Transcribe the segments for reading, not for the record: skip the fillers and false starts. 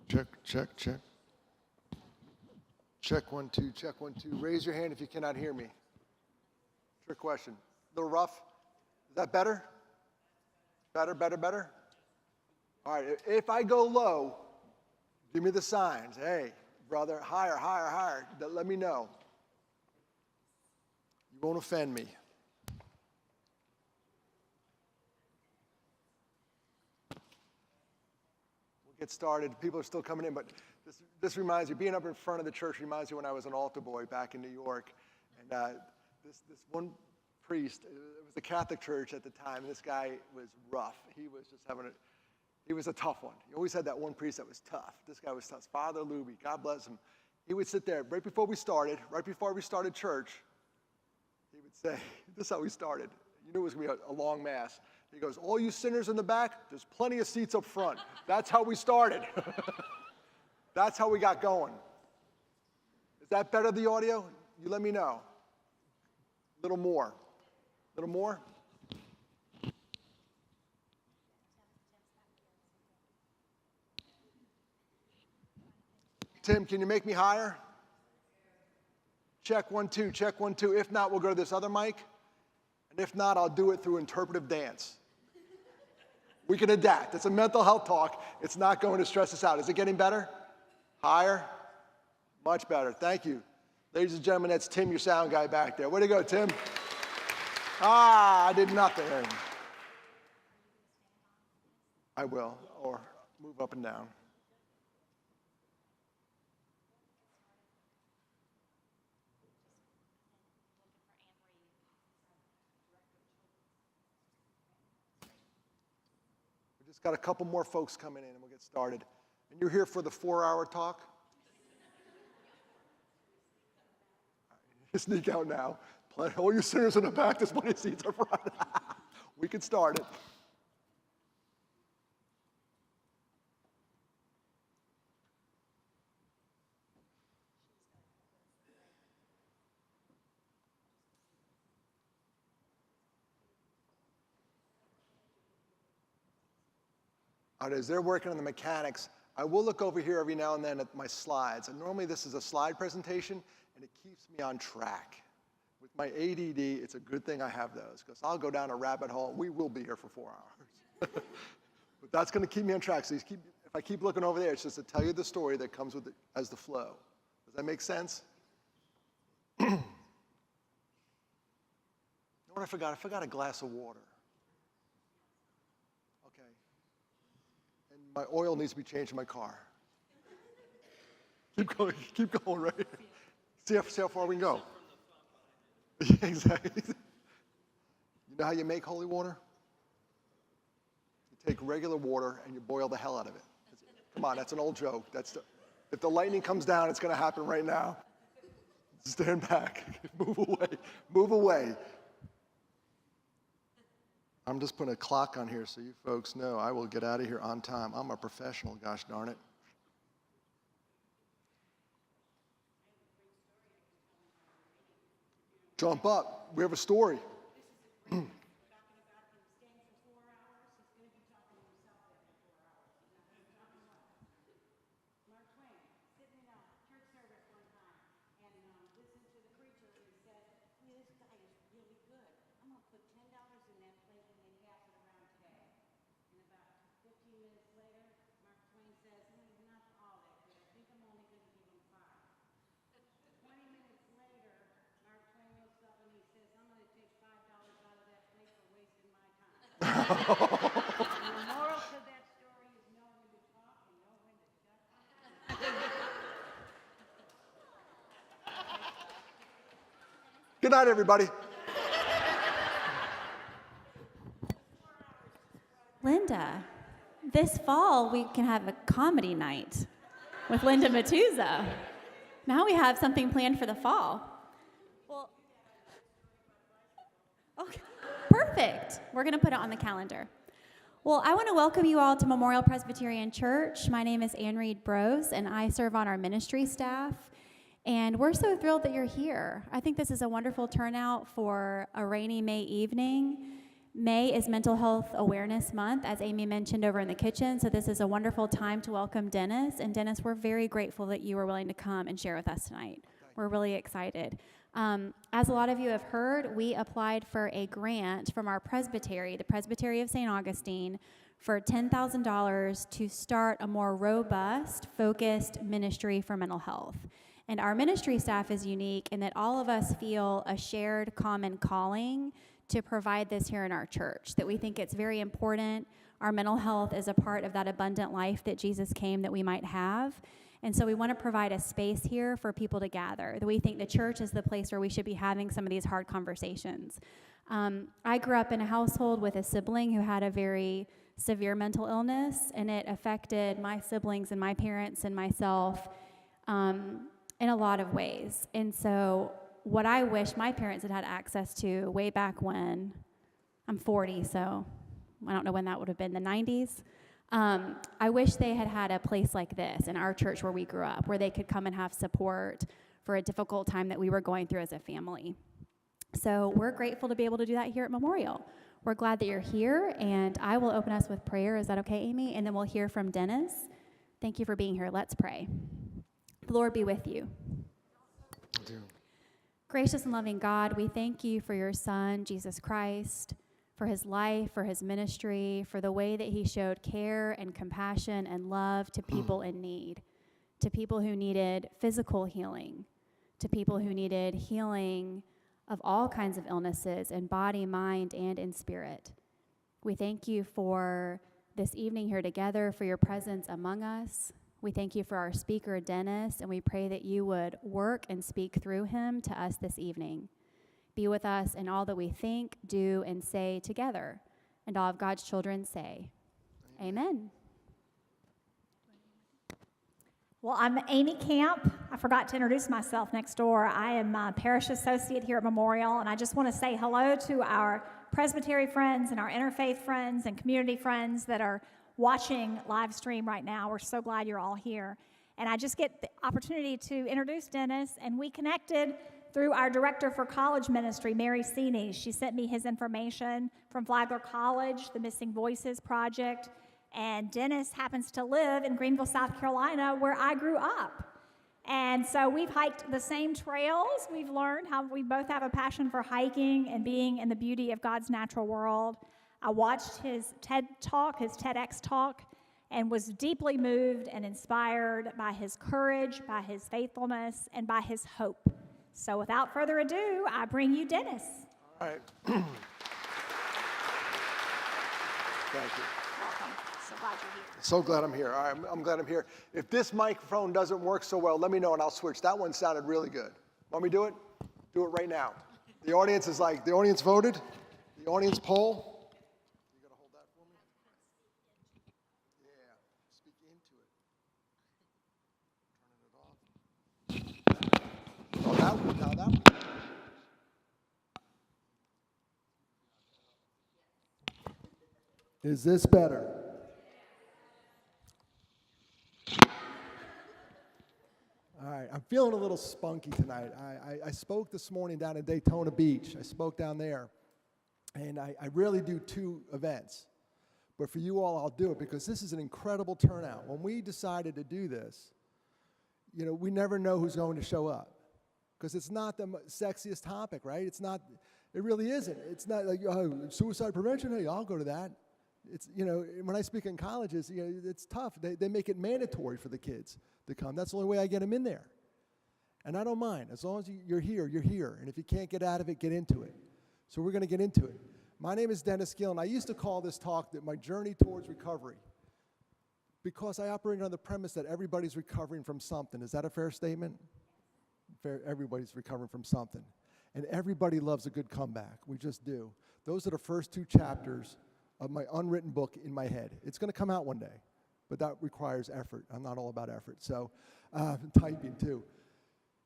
Check, check, check. Check 1 2, check 1 2. Raise your hand if you cannot hear me. Trick question. A little rough. Is that better? Better, better, better? All right, if I go low, give me the signs. Hey, brother, higher, higher, higher. Let me know. You won't offend me. We'll get started. People are still coming in, but this reminds me, being up in front of the church reminds me when I was an altar boy back in New York. And this one priest, it was a Catholic church at the time, and this guy was rough. He was just he was a tough one. You always had that one priest that was tough. This guy was tough. Father Luby, God bless him. He would sit there right before we started church. He would say, this is how we started. You knew it was going to be a long mass. He goes, all you sinners in the back, there's plenty of seats up front. That's how we started. That's how we got going. Is that better, the audio? You let me know. A little more. A little more? Tim, can you make me higher? Check 1 2, check 1 2. If not, we'll go to this other mic. And if not, I'll do it through interpretive dance. We can adapt. It's a mental health talk. It's not going to stress us out. Is it getting better? Higher? Much better. Thank you. Ladies and gentlemen, that's Tim, your sound guy back there. Way to go, Tim. I did nothing. I will, or move up and down. We just got a couple more folks coming in and we'll get started. And you're here for the 4-hour talk? Sneak out now. All you sinners in the back, there's plenty of seats up front. We can start it. All right, as they're working on the mechanics, I will look over here every now and then at my slides. And normally this is a slide presentation, and it keeps me on track. With my ADD, it's a good thing I have those, because I'll go down a rabbit hole. We will be here for 4 hours. But that's going to keep me on track. So if I keep looking over there, it's just to tell you the story that comes with it as the flow. Does that make sense? You know what I forgot? I forgot a glass of water. Okay. And my oil needs to be changed in my car. Keep going, right? See how far we can go. Exactly. You know how you make holy water? You take regular water and you boil the hell out of it. Come on, that's an old joke. If the lightning comes down, it's going to happen right now. Stand back. Move away. Move away. I'm just putting a clock on here so you folks know I will get out of here on time. I'm a professional, gosh darn it. Jump up. We have a story. The moral to that story is know when to talk and know when to shut up. Good night, everybody. Linda, this fall we can have a comedy night with Linda Matuza. Now we have something planned for the fall. Well, okay, perfect. We're going to put it on the calendar. Well, I want to welcome you all to Memorial Presbyterian Church. My name is Ann Reed Brose, and I serve on our ministry staff. And we're so thrilled that you're here. I think this is a wonderful turnout for a rainy May evening. May is Mental Health Awareness Month, as Amy mentioned over in the kitchen, so this is a wonderful time to welcome Dennis. And Dennis, we're very grateful that you were willing to come and share with us tonight. We're really excited. As a lot of you have heard, we applied for a grant from our presbytery, the Presbytery of St. Augustine, for $10,000 to start a more robust, focused ministry for mental health. And our ministry staff is unique in that all of us feel a shared common calling to provide this here in our church, that we think it's very important. Our mental health is a part of that abundant life that Jesus came that we might have. And so we want to provide a space here for people to gather, that we think the church is the place where we should be having some of these hard conversations. I grew up in a household with a sibling who had a very severe mental illness, and it affected my siblings and my parents and myself in a lot of ways. And so what I wish my parents had had access to way back when, I'm 40, so I don't know when that would have been, the 90s. I wish they had had a place like this in our church where we grew up, where they could come and have support for a difficult time that we were going through as a family. So we're grateful to be able to do that here at Memorial. We're glad that you're here, and I will open us with prayer. Is that okay, Amy? And then we'll hear from Dennis. Thank you for being here. Let's pray. The Lord be with you. Gracious and loving God, we thank you for your Son, Jesus Christ, for his life, for his ministry, for the way that he showed care and compassion and love to people in need, to people who needed physical healing, to people who needed healing of all kinds of illnesses in body, mind, and in spirit. We thank you for this evening here together, for your presence among us. We thank you for our speaker, Dennis, and we pray that you would work and speak through him to us this evening. Be with us in all that we think, do, and say together. And all of God's children say, Amen. Well, I'm Amy Camp. I forgot to introduce myself next door. I am a parish associate here at Memorial, and I just want to say hello to our presbytery friends and our interfaith friends and community friends that are watching live stream right now. We're so glad you're all here. And I just get the opportunity to introduce Dennis, and we connected through our director for college ministry, Mary Seeney. She sent me his information from Flagler College, the Missing Voices Project, and Dennis happens to live in Greenville, South Carolina, where I grew up. And so we've hiked the same trails. We've learned how we both have a passion for hiking and being in the beauty of God's natural world. I watched his TED Talk, his TEDx talk, and was deeply moved and inspired by his courage, by his faithfulness, and by his hope. So without further ado, I bring you Dennis. All right. Thank you. Welcome. So glad you're here. So glad I'm here. All right, I'm glad I'm here. If this microphone doesn't work so well, let me know and I'll switch. That one sounded really good. Want me to do it? Do it right now. The audience is like, the audience voted. The audience poll. You got to hold that for me? Yeah. Speak into it. Turning it off. Oh, that one. Now that one. Is this better? All right, I'm feeling a little spunky tonight. I spoke this morning down in Daytona Beach. I spoke down there, and I rarely do two events. But for you all, I'll do it because this is an incredible turnout. When we decided to do this, you know, we never know who's going to show up because it's not the sexiest topic, right? It's not, it really isn't. It's not like, oh, suicide prevention, hey, I'll go to that. It's, you know, when I speak in colleges, you know, it's tough. They make it mandatory for the kids to come. That's the only way I get them in there. And I don't mind. As long as you're here, you're here. And if you can't get out of it, get into it. So we're going to get into it. My name is Dennis Gillan. I used to call this talk that my journey towards recovery because I operate on the premise that everybody's recovering from something. Is that a fair statement? Fair. Everybody's recovering from something. And everybody loves a good comeback. We just do. Those are the first two chapters of my unwritten book in my head. It's going to come out one day, but that requires effort. I'm not all about effort, so typing too.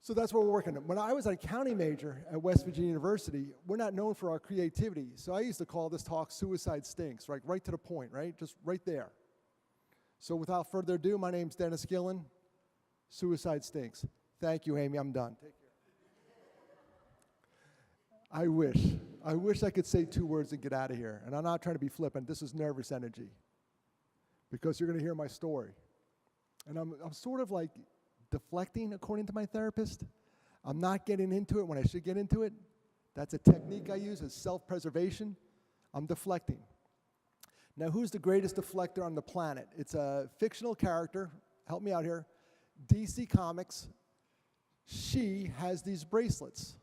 So that's what we're working on. When I was an accounting major at West Virginia University, we're not known for our creativity, so I used to call this talk Suicide Stinks, right to the point, right? Just right there. So without further ado, my name's Dennis Gillan. Suicide Stinks. Thank you, Amy. I'm done. Take care. I wish. I wish I could say 2 words and get out of here. And I'm not trying to be flippant. This is nervous energy because you're going to hear my story. And I'm sort of like deflecting, according to my therapist. I'm not getting into it when I should get into it. That's a technique I use as self-preservation. I'm deflecting. Now, who's the greatest deflector on the planet? It's a fictional character. Help me out here. DC Comics. She has these bracelets.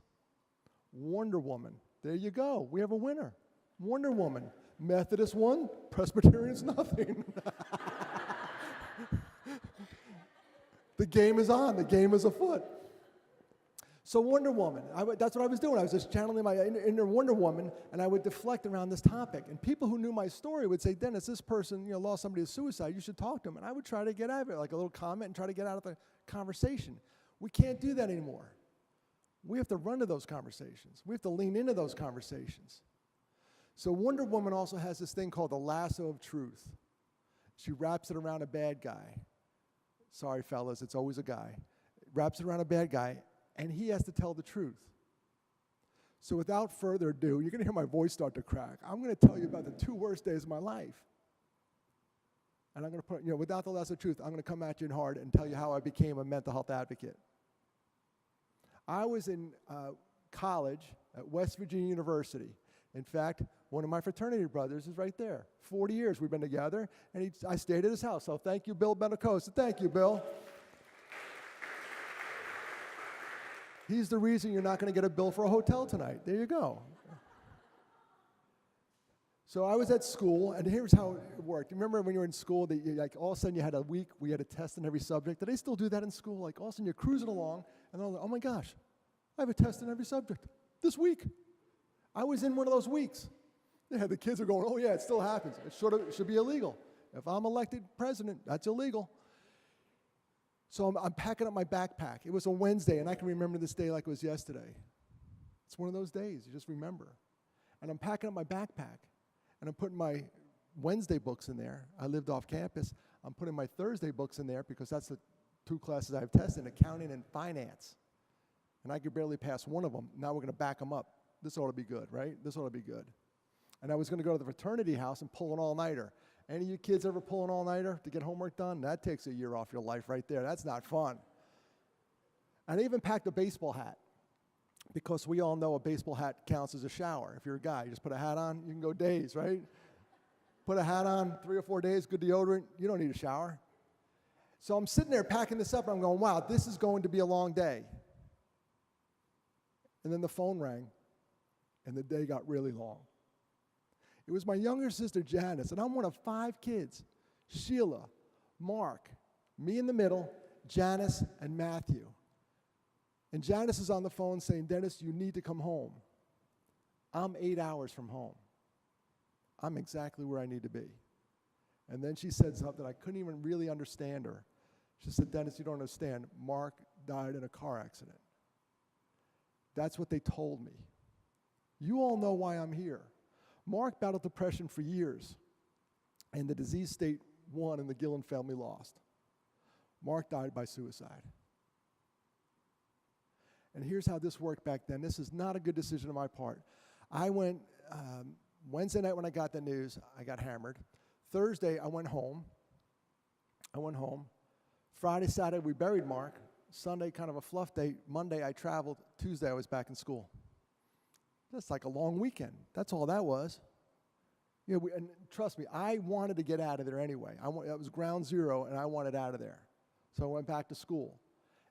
Wonder Woman. There you go. We have a winner. Wonder Woman. Methodist one, Presbyterians nothing. The game is on. The game is afoot. So Wonder Woman, that's what I was doing. I was just channeling my inner Wonder Woman, and I would deflect around this topic. And people who knew my story would say, Dennis, this person lost somebody to suicide. You should talk to him. And I would try to get out of it, like a little comment, and try to get out of the conversation. We can't do that anymore. We have to run to those conversations. We have to lean into those conversations. So Wonder Woman also has this thing called the lasso of truth. She wraps it around a bad guy. Sorry, fellas, it's always a guy. Wraps it around a bad guy, and he has to tell the truth. So without further ado, you're going to hear my voice start to crack. I'm going to tell you about the 2 worst days of my life. And I'm going to put, without the lasso of truth, I'm going to come at you in hard and tell you how I became a mental health advocate. I was in college at West Virginia University. In fact, one of my fraternity brothers is right there. 40 years we've been together, and I stayed at his house. So thank you, Bill Benacosta. Thank you, Bill. He's the reason you're not going to get a bill for a hotel tonight. There you go. So I was at school, and here's how it worked. You remember when you were in school, that all of a sudden you had a week, we had a test in every subject. Did they still do that in school? Like all of a sudden you're cruising along, and I'm like, oh my gosh, I have a test in every subject this week. I was in one of those weeks. Yeah, the kids are going, oh yeah, it still happens. It should be illegal. If I'm elected president, that's illegal. So I'm packing up my backpack. It was a Wednesday, and I can remember this day like it was yesterday. It's one of those days you just remember. And I'm packing up my backpack, and I'm putting my Wednesday books in there. I lived off campus. I'm putting my Thursday books in there because that's the 2 classes I've tested, accounting and finance. And I could barely pass one of them. Now we're going to back them up. This ought to be good, right? This ought to be good. And I was going to go to the fraternity house and pull an all-nighter. Any of you kids ever pull an all-nighter to get homework done? That takes a year off your life right there. That's not fun. And I even packed a baseball hat because we all know a baseball hat counts as a shower. If you're a guy, you just put a hat on, you can go days, right? Put a hat on, 3 or 4 days, good deodorant, you don't need a shower. So I'm sitting there packing this up, and I'm going, wow, this is going to be a long day. And then the phone rang, and the day got really long. It was my younger sister, Janice, and I'm one of 5 kids. Sheila, Mark, me in the middle, Janice, and Matthew. And Janice is on the phone saying, Dennis, you need to come home. I'm 8 hours from home. I'm exactly where I need to be. And then she said something I couldn't even really understand her. She said, Dennis, you don't understand. Mark died in a car accident. That's what they told me. You all know why I'm here. Mark battled depression for years, and the disease state won and the Gillan family lost. Mark died by suicide. And here's how this worked back then. This is not a good decision on my part. I went, Wednesday night when I got the news, I got hammered. Thursday, I went home. Friday, Saturday, we buried Mark. Sunday, kind of a fluff day. Monday, I traveled. Tuesday, I was back in school. That's like a long weekend. That's all that was. And trust me, I wanted to get out of there anyway. That was ground zero, and I wanted out of there. So I went back to school.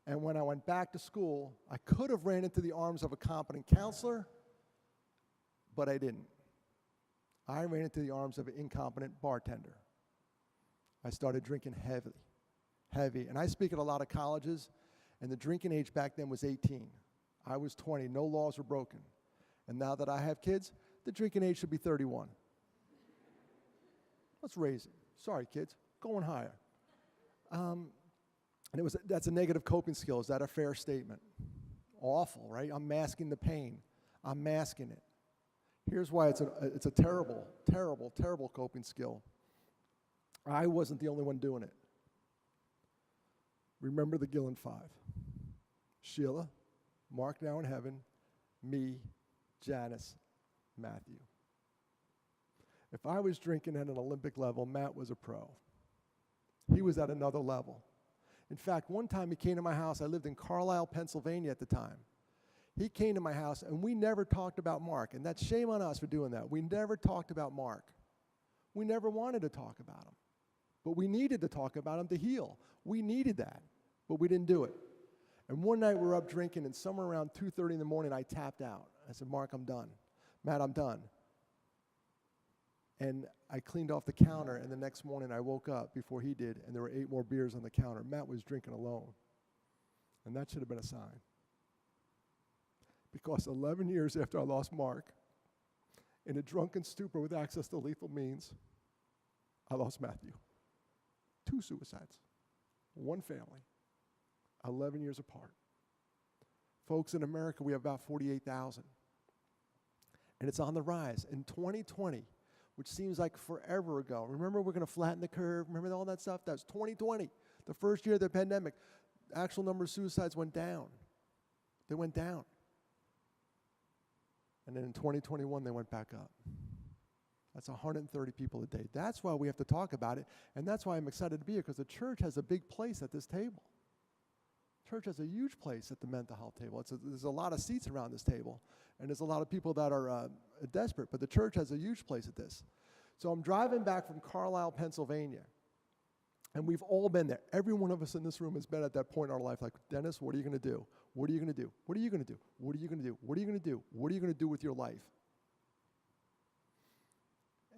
And when I went back to school, I could have ran into the arms of a competent counselor, but I didn't. I ran into the arms of an incompetent bartender. I started drinking heavy. And I speak at a lot of colleges, and the drinking age back then was 18. I was 20. No laws were broken. And now that I have kids, the drinking age should be 31. Let's raise it. Sorry, kids. Going higher. And that's a negative coping skill. Is that a fair statement? Awful, right? I'm masking the pain. I'm masking it. Here's why it's a terrible, terrible, terrible coping skill. I wasn't the only one doing it. Remember the Gillan 5. Sheila, Mark now in heaven, me, Janice, Matthew. If I was drinking at an Olympic level, Matt was a pro. He was at another level. In fact, one time he came to my house. I lived in Carlisle, Pennsylvania at the time. He came to my house, and we never talked about Mark. And that's shame on us for doing that. We never talked about Mark. We never wanted to talk about him. But we needed to talk about him to heal. We needed that, but we didn't do it. And one night we were up drinking, and somewhere around 2:30 in the morning, I tapped out. I said, Mark, I'm done. Matt, I'm done. And I cleaned off the counter, and the next morning I woke up before he did, and there were 8 more beers on the counter. Matt was drinking alone. And that should have been a sign. Because 11 years after I lost Mark, in a drunken stupor with access to lethal means, I lost Matthew. 2 suicides, 1 family, 11 years apart. Folks, in America, we have about 48,000. And it's on the rise. In 2020, which seems like forever ago. Remember, we're going to flatten the curve. Remember all that stuff? That was 2020, the first year of the pandemic. The actual number of suicides went down. They went down. And then in 2021, they went back up. That's 130 people a day. That's why we have to talk about it, and that's why I'm excited to be here, because the church has a big place at this table. Church has a huge place at the mental health table. There's a lot of seats around this table, and there's a lot of people that are desperate, but the church has a huge place at this. So I'm driving back from Carlisle, Pennsylvania, and we've all been there. Every one of us in this room has been at that point in our life, like, Dennis, what are you going to do? What are you going to do? What are you going to do? What are you going to do? What are you going to do? What are you going to do with your life?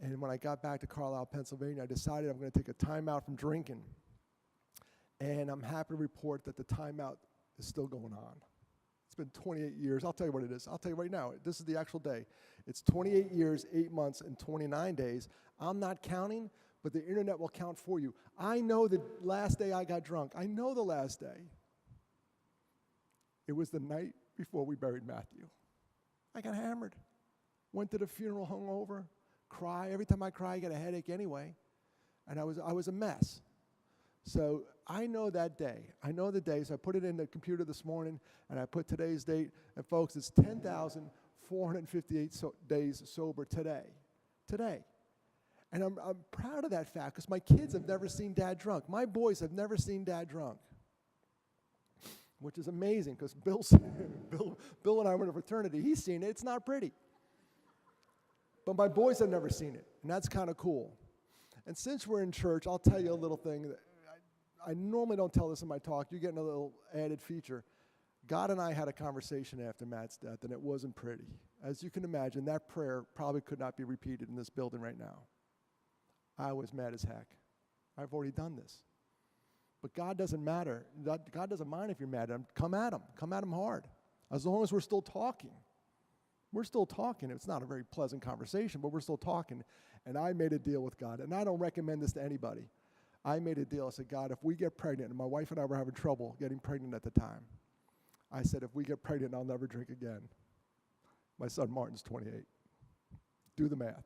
And when I got back to Carlisle, Pennsylvania, I decided I'm going to take a time out from drinking. And I'm happy to report that the timeout is still going on. It's been 28 years. I'll tell you what it is. I'll tell you right now. This is the actual day. It's 28 years, 8 months, and 29 days. I'm not counting, but the internet will count for you. I know the last day I got drunk. I know the last day. It was the night before we buried Matthew. I got hammered. Went to the funeral hungover. Cry. Every time I cry, I get a headache anyway. And I was a mess. So I know that day. I know the day. So I put it in the computer this morning, and I put today's date. And folks, it's 10,458 days sober today. Today. And I'm proud of that fact, because my kids have never seen Dad drunk. My boys have never seen Dad drunk, which is amazing, because Bill and I were in a fraternity. He's seen it. It's not pretty. But my boys have never seen it, and that's kind of cool. And since we're in church, I'll tell you a little thing that I normally don't tell this in my talk. You're getting a little added feature. God and I had a conversation after Matt's death, and it wasn't pretty. As you can imagine, that prayer probably could not be repeated in this building right now. I was mad as heck. I've already done this. But God doesn't matter. God doesn't mind if you're mad at him. Come at him. Come at him hard. As long as we're still talking. We're still talking. It's not a very pleasant conversation, but we're still talking. And I made a deal with God, and I don't recommend this to anybody. I made a deal. I said, God, if we get pregnant, and my wife and I were having trouble getting pregnant at the time, I said, if we get pregnant, I'll never drink again. My son Martin's 28. Do the math.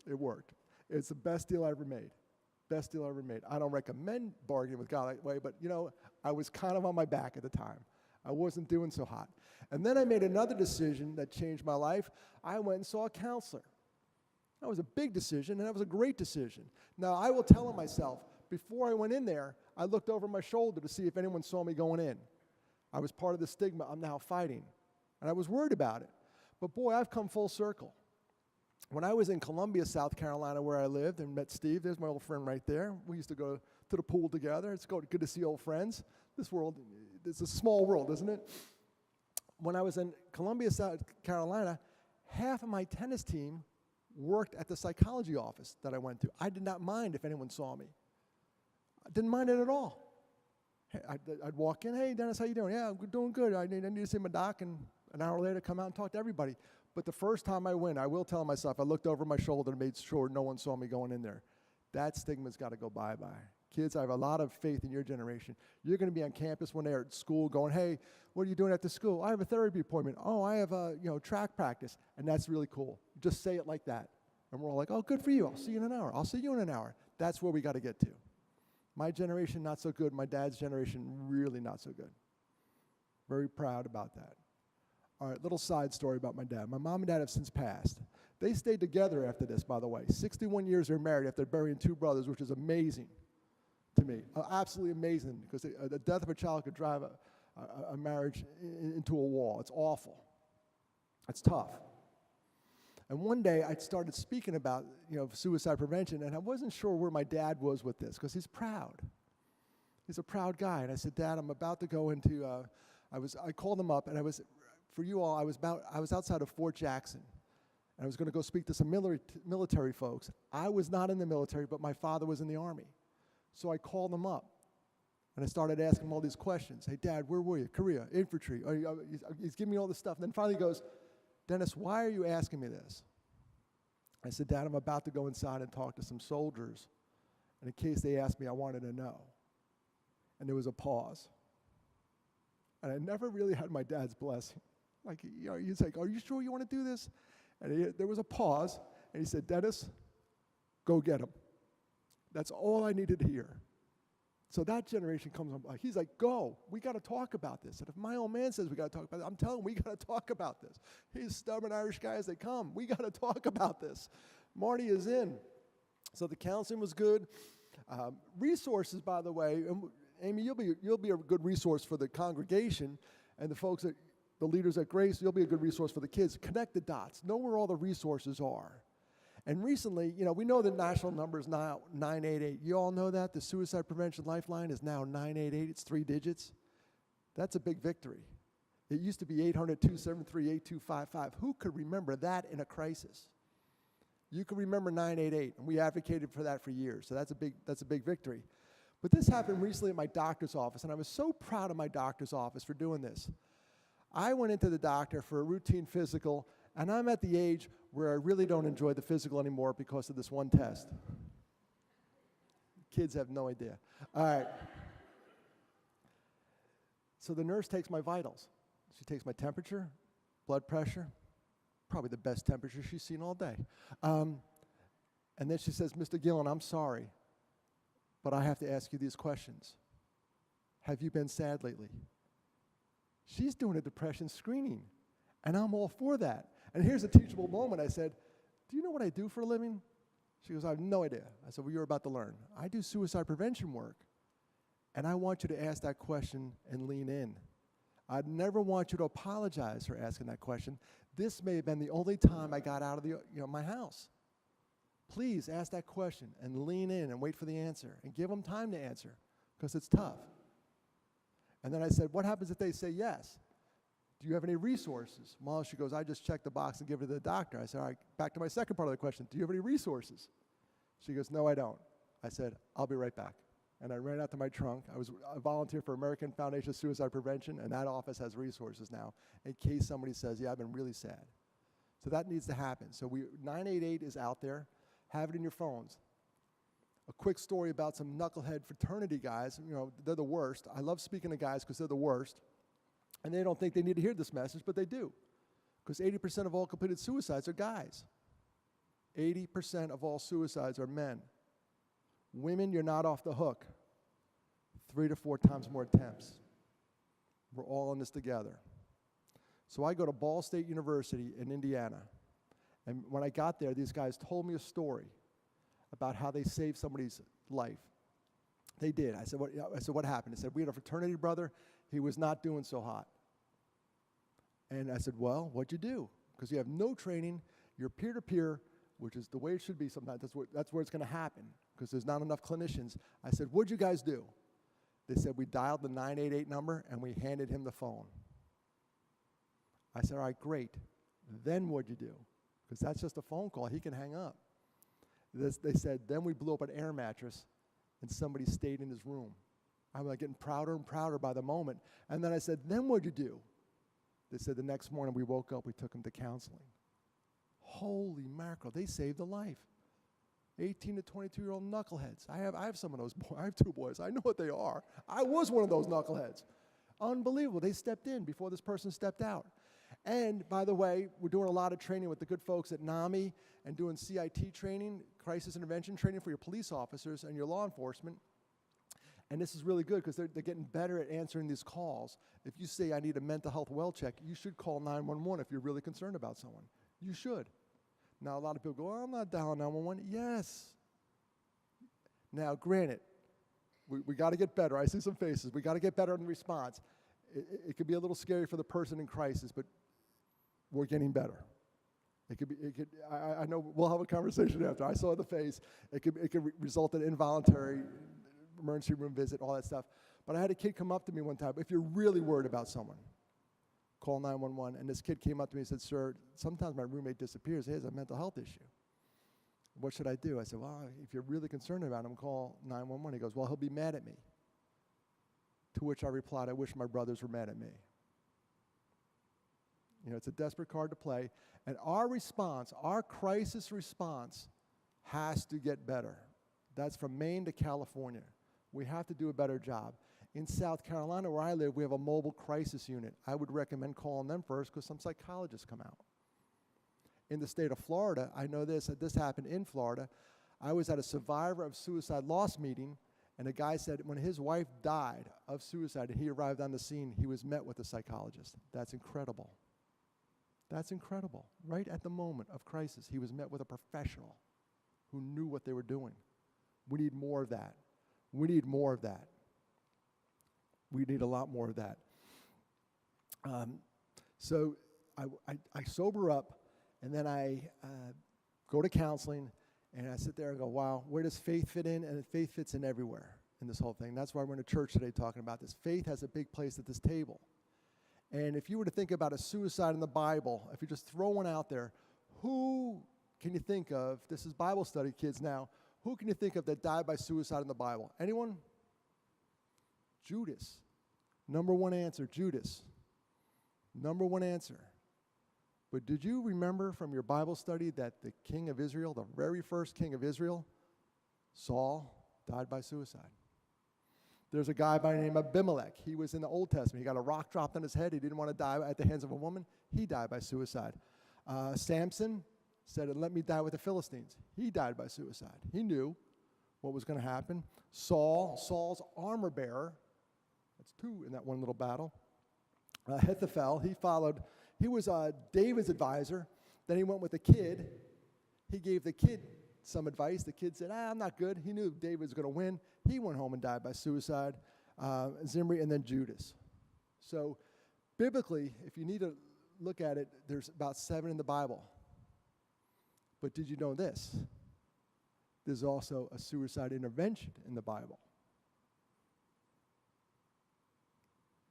It worked. It's the best deal I ever made. Best deal I ever made. I don't recommend bargaining with God that way, but, I was kind of on my back at the time. I wasn't doing so hot. And then I made another decision that changed my life. I went and saw a counselor. That was a big decision, and that was a great decision. Now, I will tell myself, before I went in there, I looked over my shoulder to see if anyone saw me going in. I was part of the stigma I'm now fighting, and I was worried about it. But boy, I've come full circle. When I was in Columbia, South Carolina, where I lived, and met Steve, there's my old friend right there. We used to go to the pool together. It's good to see old friends. This world, it's a small world, isn't it? When I was in Columbia, South Carolina, half of my tennis team worked at the psychology office that I went to. I did not mind if anyone saw me. I didn't mind it at all. I'd walk in, hey, Dennis, how you doing? Yeah, I'm doing good. I need to see my doc, and an hour later come out and talk to everybody. But the first time I went, I will tell myself, I looked over my shoulder and made sure no one saw me going in there. That stigma's got to go bye-bye. Kids, I have a lot of faith in your generation. You're going to be on campus when they're at school going, hey, what are you doing at the school? I have a therapy appointment. Oh, I have a track practice. And that's really cool. Just say it like that. And we're all like, oh, good for you. I'll see you in an hour. I'll see you in an hour. That's where we got to get to. My generation, not so good. My dad's generation, really not so good. Very proud about that. All right, little side story about my dad. My mom and dad have since passed. They stayed together after this, by the way. 61 years they're married after burying 2 brothers, which is amazing to me. Absolutely amazing, because the death of a child could drive a marriage into a wall. It's awful. It's tough. And one day I started speaking about, suicide prevention, and I wasn't sure where my dad was with this, because he's proud. He's a proud guy. And I said, Dad, I'm about to go into, I called him up, and I was outside of Fort Jackson. And I was going to go speak to some military folks. I was not in the military, but my father was in the Army. So I called him up, and I started asking him all these questions. Hey, Dad, where were you? Korea, infantry. He's giving me all this stuff. And then finally he goes, Dennis, why are you asking me this? I said, Dad, I'm about to go inside and talk to some soldiers. And in case they ask me, I wanted to know. And there was a pause. And I never really had my dad's blessing. Like, he's like, are you sure you want to do this? And there was a pause, and he said, Dennis, go get him. That's all I needed to hear. So that generation comes on. He's like, go. We got to talk about this. And if my old man says we got to talk about it, I'm telling him we got to talk about this. He's stubborn Irish guy as they come. We got to talk about this. Marty is in. So the counseling was good. Resources, by the way, and Amy, you'll be a good resource for the congregation and the folks that the leaders at Grace. You'll be a good resource for the kids. Connect the dots. Know where all the resources are. And recently, we know the national number is now 988. You all know that? The Suicide Prevention Lifeline is now 988. It's 3 digits. That's a big victory. It used to be 800-273-8255. Who could remember that in a crisis? You can remember 988, and we advocated for that for years. So that's a big victory. But this happened recently at my doctor's office, and I was so proud of my doctor's office for doing this. I went into the doctor for a routine physical, and I'm at the age where I really don't enjoy the physical anymore because of this one test. Kids have no idea. All right. So the nurse takes my vitals. She takes my temperature, blood pressure, probably the best temperature she's seen all day. And then she says, Mr. Gillan, I'm sorry, but I have to ask you these questions. Have you been sad lately? She's doing a depression screening, and I'm all for that. And here's a teachable moment. I said, do you know what I do for a living? She goes, I have no idea. I said, well, you're about to learn. I do suicide prevention work, and I want you to ask that question and lean in. I'd never want you to apologize for asking that question. This may have been the only time I got out of my house. Please ask that question and lean in and wait for the answer and give them time to answer, because it's tough. And then I said, what happens if they say yes? Do you have any resources? Well, she goes, I just check the box and give it to the doctor. I said, all right, back to my second part of the question. Do you have any resources? She goes, no, I don't. I said, I'll be right back. And I ran out to my trunk. I was a volunteer for American Foundation of Suicide Prevention, and that office has resources now in case somebody says, yeah, I've been really sad. So that needs to happen. So 988 is out there. Have it in your phones. A quick story about some knucklehead fraternity guys. They're the worst. I love speaking to guys because they're the worst. And they don't think they need to hear this message, but they do. Because 80% of all completed suicides are guys. 80% of all suicides are men. Women, you're not off the hook. 3 to 4 times more attempts. We're all in this together. So I go to Ball State University in Indiana. And when I got there, these guys told me a story about how they saved somebody's life. They did. I said, what happened? They said, we had a fraternity brother. He was not doing so hot. And I said, well, what'd you do? Because you have no training. You're peer-to-peer, which is the way it should be sometimes. That's where it's going to happen, because there's not enough clinicians. I said, what'd you guys do? They said, we dialed the 988 number, and we handed him the phone. I said, all right, great. Then what'd you do? Because that's just a phone call. He can hang up. They said, then we blew up an air mattress, and somebody stayed in his room. I'm like getting prouder and prouder by the moment. And then I said, then what'd you do? They said, the next morning we woke up, we took him to counseling. Holy mackerel, they saved a life. 18 to 22-year-old knuckleheads. I have some of those boys. I have 2 boys. I know what they are. I was one of those knuckleheads. Unbelievable. They stepped in before this person stepped out. And, by the way, we're doing a lot of training with the good folks at NAMI and doing CIT training, crisis intervention training for your police officers and your law enforcement. And this is really good because they're getting better at answering these calls. If you say, I need a mental health well check, you should call 911 if you're really concerned about someone. You should. Now, a lot of people go, oh, I'm not dialing 911. Yes. Now, granted, we got to get better. I see some faces. We got to get better in the response. It could be a little scary for the person in crisis, but we're getting better. I know we'll have a conversation after. I saw the face. It could result in involuntary emergency room visit, all that stuff. But I had a kid come up to me one time. If you're really worried about someone, call 911. And this kid came up to me and said, sir, sometimes my roommate disappears. He has a mental health issue. What should I do? I said, well, if you're really concerned about him, call 911. He goes, well, he'll be mad at me. To which I replied, I wish my brothers were mad at me. You know, it's a desperate card to play. And our response, our crisis response, has to get better. That's from Maine to California. We have to do a better job. In South Carolina, where I live, we have a mobile crisis unit. I would recommend calling them first because some psychologists come out. In the state of Florida, I know this happened in Florida. I was at a survivor of suicide loss meeting, and a guy said when his wife died of suicide and he arrived on the scene, he was met with a psychologist. That's incredible. That's incredible. Right at the moment of crisis, he was met with a professional who knew what they were doing. We need more of that. We need more of that. We need a lot more of that. So I sober up, and then I go to counseling, and I sit there and go, wow, where does faith fit in? And faith fits in everywhere in this whole thing. That's why we're in a church today talking about this. Faith has a big place at this table. And if you were to think about a suicide in the Bible, if you just throw one out there, who can you think of? This is Bible study, kids, now. Who can you think of that died by suicide in the Bible? Anyone? Judas. Number one answer, Judas. Number one answer. But did you remember from your Bible study that the king of Israel, the very first king of Israel, Saul, died by suicide? There's a guy by the name of Abimelech. He was in the Old Testament. He got a rock dropped on his head. He didn't want to die at the hands of a woman. He died by suicide. Samson said, let me die with the Philistines. He died by suicide. He knew what was going to happen. Saul's armor bearer, that's two in that one little battle. Ahithophel, he was David's advisor. Then he went with the kid. He gave the kid some advice. The kid said, I'm not good. He knew David was going to win. He went home and died by suicide. Zimri, and then Judas. So biblically, if you need to look at it, there's about 7 in the Bible. But did you know this? There's also a suicide intervention in the Bible.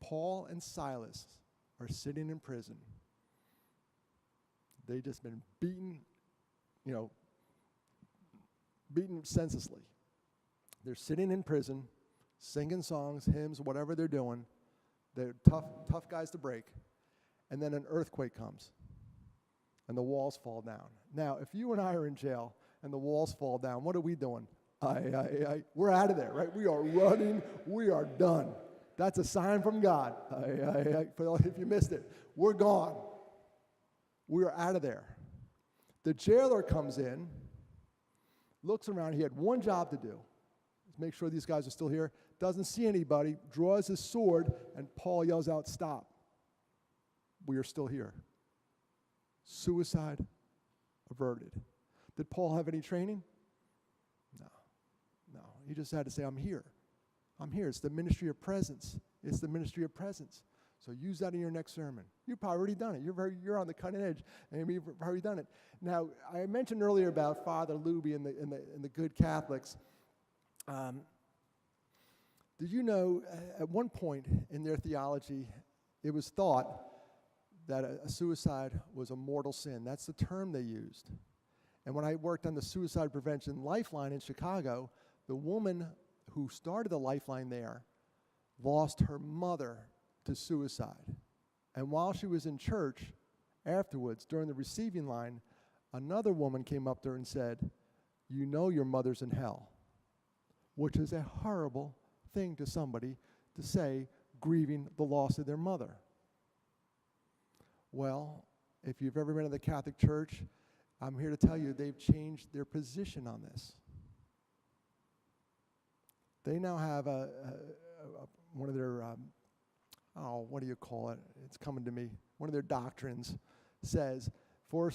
Paul and Silas are sitting in prison. They just been beaten senselessly. They're sitting in prison, singing songs, hymns, whatever they're doing. They're tough guys to break. And then an earthquake comes, and the walls fall down. Now, if you and I are in jail and the walls fall down, what are we doing? We're out of there, right? We are running. We are done. That's a sign from God. If you missed it, we're gone. We are out of there. The jailer comes in, looks around. He had one job to do. Make sure these guys are still here. Doesn't see anybody, draws his sword, and Paul yells out, stop. We are still here. Suicide averted. Did Paul have any training? No. He just had to say, I'm here. I'm here. It's the ministry of presence. It's the ministry of presence. So use that in your next sermon. You've probably already done it. You're on the cutting edge, and you've already done it. Now, I mentioned earlier about Father Luby and the good Catholics. Did you know at one point in their theology, it was thought that a suicide was a mortal sin? That's the term they used. And when I worked on the Suicide Prevention Lifeline in Chicago, the woman who started the Lifeline there lost her mother to suicide. And while she was in church afterwards, during the receiving line, another woman came up to her and said, you know your mother's in hell, which is a horrible thing to somebody to say, grieving the loss of their mother. Well, if you've ever been to the Catholic Church, I'm here to tell you they've changed their position on this. They now have one of their, what do you call it? It's coming to me. One of their doctrines says For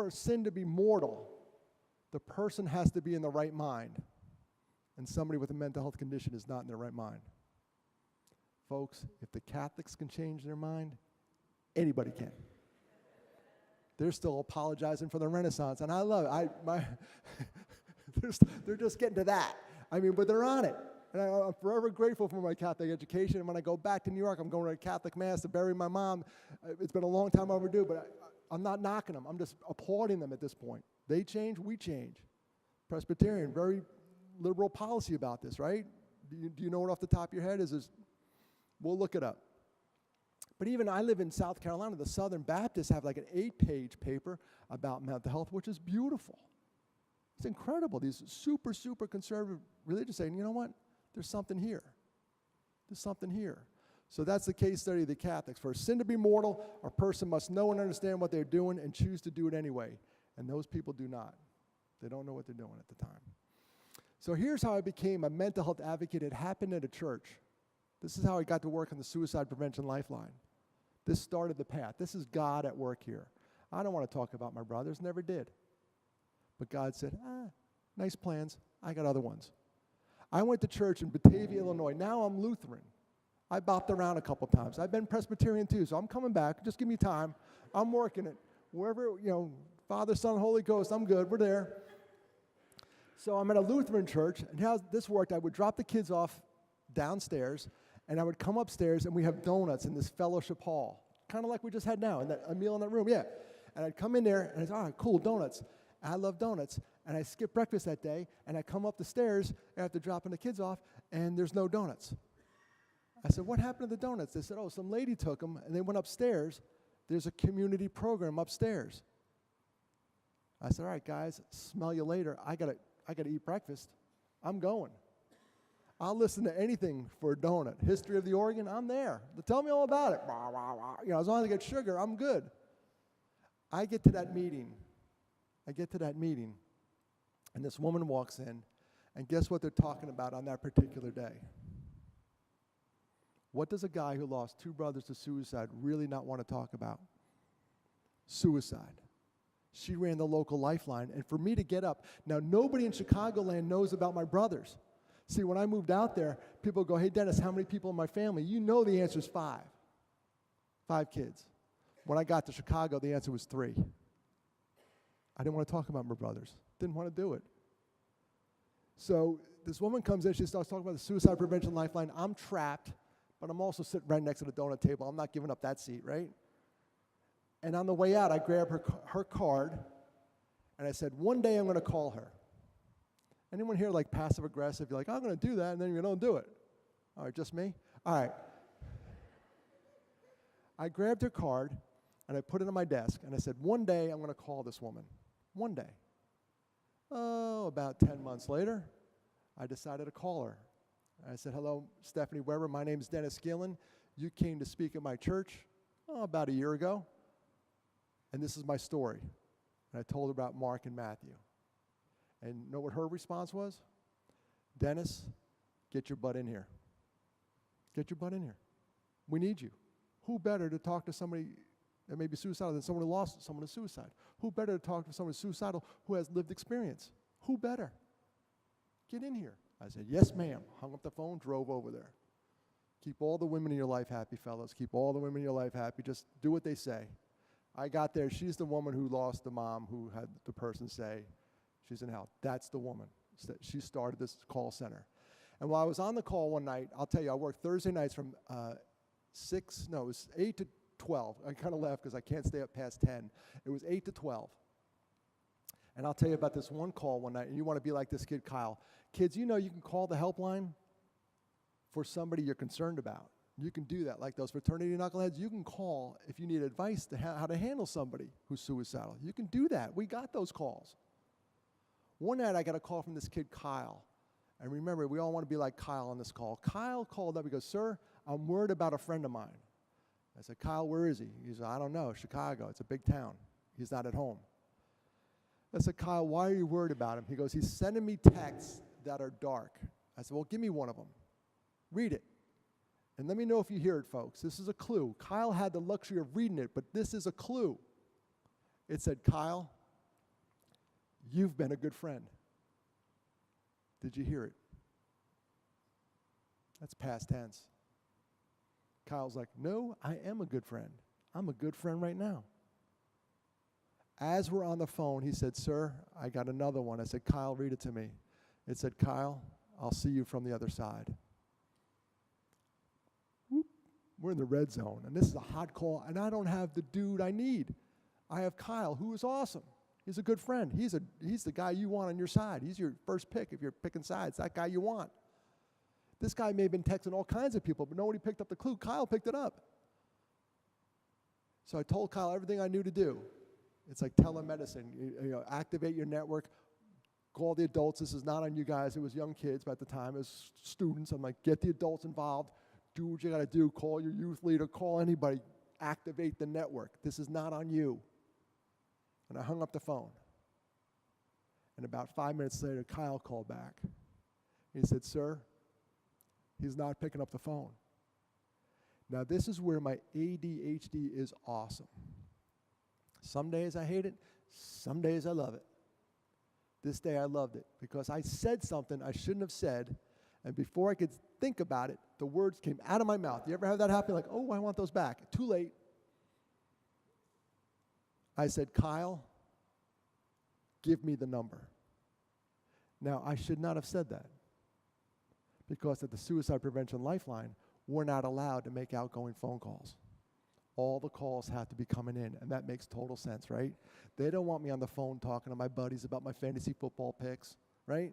a sin to be mortal, the person has to be in the right mind. And somebody with a mental health condition is not in their right mind. Folks, if the Catholics can change their mind, anybody can. They're still apologizing for the Renaissance, and I love it. They're just getting to that. I mean, but they're on it. And I'm forever grateful for my Catholic education. And when I go back to New York, I'm going to a Catholic Mass to bury my mom. It's been a long time overdue, but I'm not knocking them. I'm just applauding them at this point. They change, we change. Presbyterian, very liberal policy about this, right? Do you know it off the top of your head? We'll look it up. But even I live in South Carolina. The Southern Baptists have like an 8-page paper about mental health, which is beautiful. It's incredible. These super, super conservative religions saying, you know what? There's something here. There's something here. So that's the case study of the Catholics. For a sin to be mortal, a person must know and understand what they're doing and choose to do it anyway. And those people do not. They don't know what they're doing at the time. So here's how I became a mental health advocate. It happened at a church. This is how I got to work on the Suicide Prevention Lifeline. This started the path. This is God at work here. I don't want to talk about my brothers, never did. But God said, nice plans. I got other ones. I went to church in Batavia, Illinois. Now I'm Lutheran. I bopped around a couple times. I've been Presbyterian too, so I'm coming back. Just give me time. I'm working it. Wherever, Father, Son, Holy Ghost, I'm good. We're there. So I'm at a Lutheran church, and how this worked, I would drop the kids off downstairs, and I would come upstairs, and we have donuts in this fellowship hall, kind of like we just had now, a meal in that room, yeah. And I'd come in there, and I'd say, all right, cool, donuts. I love donuts. And I skipped breakfast that day, and I come up the stairs after dropping the kids off, and there's no donuts. I said, what happened to the donuts? They said, some lady took them, and they went upstairs. There's a community program upstairs. I said, all right, guys, smell you later. I gotta eat breakfast. I'm going. I'll listen to anything for a donut. History of the organ, I'm there. Tell me all about it. As long as I get sugar, I'm good. I get to that meeting, and this woman walks in, and guess what they're talking about on that particular day? What does a guy who lost 2 brothers to suicide really not want to talk about? Suicide. She ran the local lifeline, and for me to get up, now nobody in Chicagoland knows about my brothers. See, when I moved out there, people go, hey, Dennis, how many people in my family? You know the answer is 5. 5 kids. When I got to Chicago, the answer was 3. I didn't want to talk about my brothers. Didn't want to do it. So this woman comes in, she starts talking about the Suicide Prevention Lifeline. I'm trapped, but I'm also sitting right next to the donut table. I'm not giving up that seat, right? And on the way out, I grabbed her card, and I said, one day I'm going to call her. Anyone here like passive aggressive? You're like, I'm going to do that, and then you don't do it. All right, just me? All right. I grabbed her card, and I put it on my desk, and I said, one day I'm going to call this woman. One day. Oh, about 10 months later, I decided to call her. I said, hello, Stephanie Weber. My name is Dennis Gillan. You came to speak at my church about a year ago, and this is my story. And I told her about Mark and Matthew. And you know what her response was? Dennis, get your butt in here. Get your butt in here. We need you. Who better to talk to somebody that may be suicidal than someone who lost someone to suicide? Who better to talk to someone who's suicidal who has lived experience? Who better? Get in here. I said, yes, ma'am. Hung up the phone, drove over there. Keep all the women in your life happy, fellas. Keep all the women in your life happy. Just do what they say. I got there. She's the woman who lost the mom who had the person say she's in hell. That's the woman. She started this call center. And while I was on the call one night, I'll tell you, I worked Thursday nights from it was 8 to 12. I kind of left because I can't stay up past 10. It was 8 to 12. And I'll tell you about this one call one night, and you want to be like this kid, Kyle. Kids, you know you can call the helpline for somebody you're concerned about. You can do that. Like those fraternity knuckleheads, you can call if you need advice to how to handle somebody who's suicidal. You can do that. We got those calls. One night I got a call from this kid, Kyle. And remember, we all want to be like Kyle on this call. Kyle called up. He goes, sir, I'm worried about a friend of mine. I said, Kyle, where is he? He said, I don't know, Chicago. It's a big town. He's not at home. I said, Kyle, why are you worried about him? He goes, he's sending me texts that are dark. I said, well, give me one of them. Read it. And let me know if you hear it, folks. This is a clue. Kyle had the luxury of reading it, but this is a clue. It said, Kyle, you've been a good friend. Did you hear it? That's past tense. Kyle's like, no, I am a good friend. I'm a good friend right now. As we're on the phone, he said, sir, I got another one. I said, Kyle, read it to me. It said, Kyle, I'll see you from the other side. Whoop. We're in the red zone, and this is a hot call, and I don't have the dude I need. I have Kyle, who is awesome. He's a good friend. He's the guy you want on your side. He's your first pick if you're picking sides, that guy you want. This guy may have been texting all kinds of people, but nobody picked up the clue. Kyle picked it up. So I told Kyle everything I knew to do. It's like telemedicine. Activate your network. Call the adults. This is not on you guys. It was young kids at the time. It was students. I'm like, get the adults involved. Do what you got to do. Call your youth leader. Call anybody. Activate the network. This is not on you. And I hung up the phone. And about 5 minutes later, Kyle called back. He said, sir, he's not picking up the phone. Now, this is where my ADHD is awesome. Some days I hate it. Some days I love it. This day I loved it because I said something I shouldn't have said, and before I could think about it, the words came out of my mouth. You ever have that happen? Like, oh, I want those back. Too late. I said, Kyle, give me the number. Now, I should not have said that because at the Suicide Prevention Lifeline, we're not allowed to make outgoing phone calls. All the calls have to be coming in, and that makes total sense, right? They don't want me on the phone talking to my buddies about my fantasy football picks, right?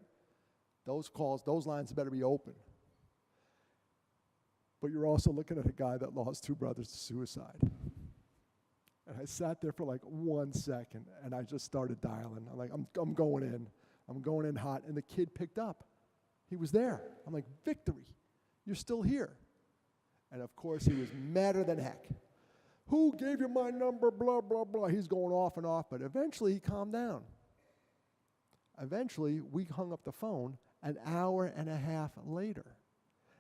Those calls, those lines better be open. But you're also looking at a guy that lost 2 brothers to suicide. And I sat there for like 1 second, and I just started dialing. I'm like, I'm going in. I'm going in hot. And the kid picked up. He was there. I'm like, victory. You're still here. And of course, he was madder than heck. Who gave you my number, blah, blah, blah. He's going off and off, but eventually he calmed down. Eventually, we hung up the phone an hour and a half later.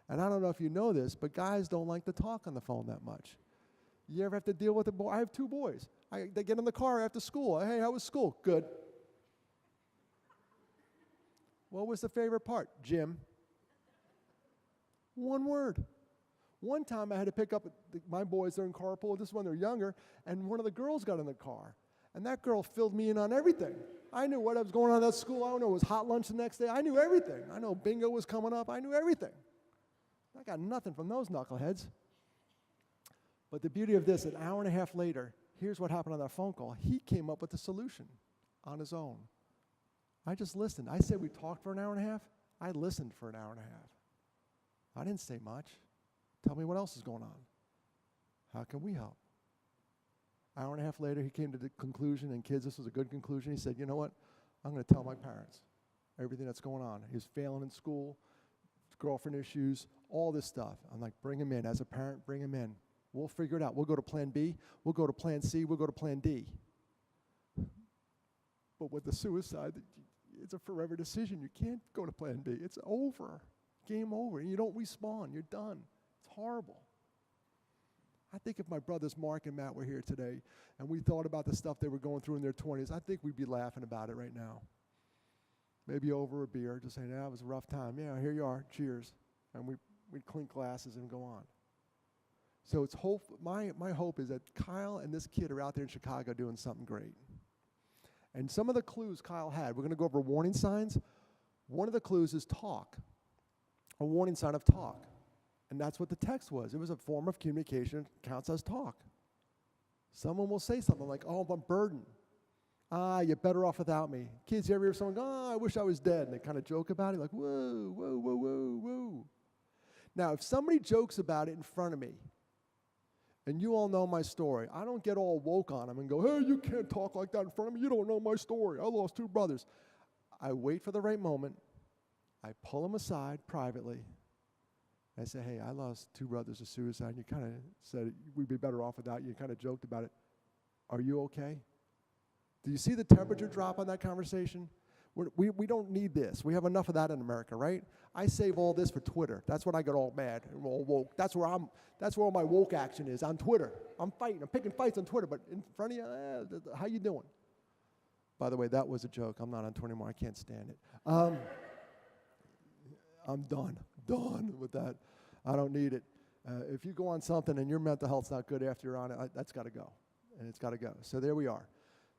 And I don't know if you know this, but guys don't like to talk on the phone that much. You ever have to deal with a boy? I have 2 boys. They get in the car after school. Hey, how was school? Good. What was the favorite part? Gym. 1 word. One time I had to pick up my boys, they're in carpool, this is when they're younger, and one of the girls got in the car. And that girl filled me in on everything. I knew what was going on at school. I knew it was hot lunch the next day. I knew everything. I know bingo was coming up. I knew everything. I got nothing from those knuckleheads. But the beauty of this, an hour and a half later, here's what happened on that phone call. He came up with the solution on his own. I just listened. I said we talked for an hour and a half. I listened for an hour and a half. I didn't say much. Tell me what else is going on. How can we help? Hour and a half later, he came to the conclusion, and kids, this was a good conclusion. He said, you know what? I'm going to tell my parents everything that's going on. He's failing in school, girlfriend issues, all this stuff. I'm like, bring him in. As a parent, bring him in. We'll figure it out. We'll go to plan B. We'll go to plan C. We'll go to plan D. But with the suicide, it's a forever decision. You can't go to plan B. It's over. Game over. You don't respawn. You're done. It's horrible. I think if my brothers Mark and Matt were here today and we thought about the stuff they were going through in their 20s, I think we'd be laughing about it right now. Maybe over a beer, just saying, yeah, it was a rough time. Yeah, here you are. Cheers. And we'd clink glasses and go on. So it's hope. My hope is that Kyle and this kid are out there in Chicago doing something great. And some of the clues Kyle had, we're going to go over warning signs. One of the clues is talk, a warning sign of talk. And that's what the text was. It was a form of communication that counts as talk. Someone will say something like, oh, I'm burdened. You're better off without me. Kids, you ever hear someone go, oh, I wish I was dead? And they kind of joke about it, like, whoa, whoa, whoa, whoa, whoa. Now, if somebody jokes about it in front of me, and you all know my story, I don't get all woke on them and go, hey, you can't talk like that in front of me. You don't know my story. I lost 2 brothers. I wait for the right moment. I pull them aside privately. I say, hey, I lost 2 brothers to suicide. You kind of said we'd be better off without you. You kind of joked about it. Are you okay? Do you see the temperature drop on that conversation? We don't need this. We have enough of that in America, right? I save all this for Twitter. That's when I get all mad and all woke. That's where all my woke action is, on Twitter. I'm fighting. I'm picking fights on Twitter, but in front of you, how you doing? By the way, that was a joke. I'm not on Twitter anymore. I can't stand it. I'm done with that. I don't need it. If you go on something and your mental health's not good after you're on it, that's got to go, and it's got to go. So there we are.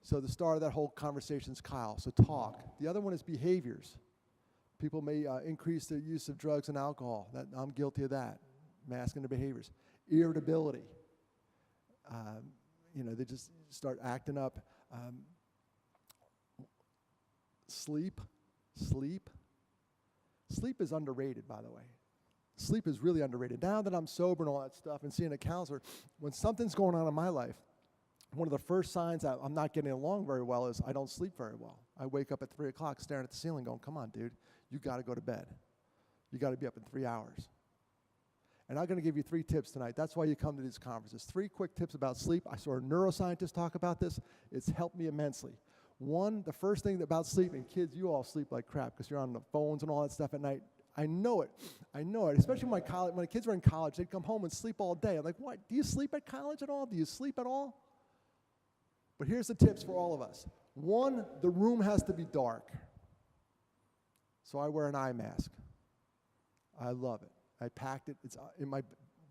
So the start of that whole conversation is Kyle. So talk. The other one is behaviors. People may increase their use of drugs and alcohol. I'm guilty of that. Masking their behaviors. Irritability. They just start acting up. Sleep is underrated, by the way. Sleep is really underrated. Now that I'm sober and all that stuff and seeing a counselor, when something's going on in my life, one of the first signs that I'm not getting along very well is I don't sleep very well. I wake up at 3 o'clock staring at the ceiling going, come on, dude, you got to go to bed. You got to be up in 3 hours. And I'm going to give you 3 tips tonight. That's why you come to these conferences. 3 quick tips about sleep. I saw a neuroscientist talk about this. It's helped me immensely. One, the first thing about sleeping, kids, you all sleep like crap because you're on the phones and all that stuff at night. I know it. Especially when the kids were in college, they'd come home and sleep all day. I'm like, what? Do you sleep at college at all? Do you sleep at all? But here's the tips for all of us. One, the room has to be dark. So I wear an eye mask. I love it. I packed it. It's in my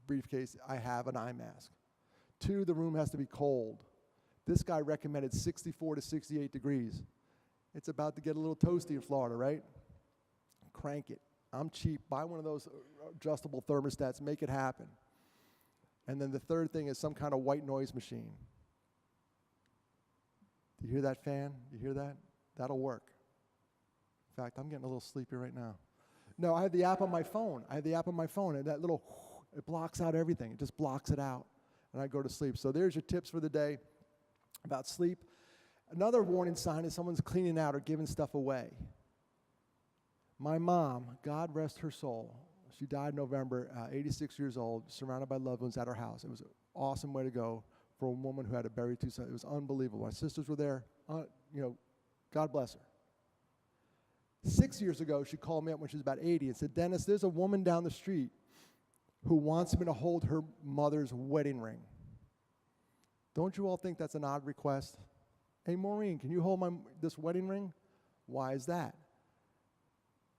briefcase. I have an eye mask. 2, the room has to be cold. This guy recommended 64 to 68 degrees. It's about to get a little toasty in Florida, right? Crank it. I'm cheap. Buy one of those adjustable thermostats. Make it happen. And then the third thing is some kind of white noise machine. Do you hear that fan? You hear that? That'll work. In fact, I'm getting a little sleepy right now. No, I have the app on my phone. And that little, it blocks out everything. It just blocks it out. And I go to sleep. So there's your tips for the day about sleep. Another warning sign is someone's cleaning out or giving stuff away. My mom, God rest her soul, she died in November, 86 years old, surrounded by loved ones at her house. It was an awesome way to go for a woman who had to bury 2 sons. It was unbelievable. My sisters were there. God bless her. 6 years ago, she called me up when she was about 80 and said, Dennis, there's a woman down the street who wants me to hold her mother's wedding ring. Don't you all think that's an odd request? Hey, Maureen, can you hold this wedding ring? Why is that?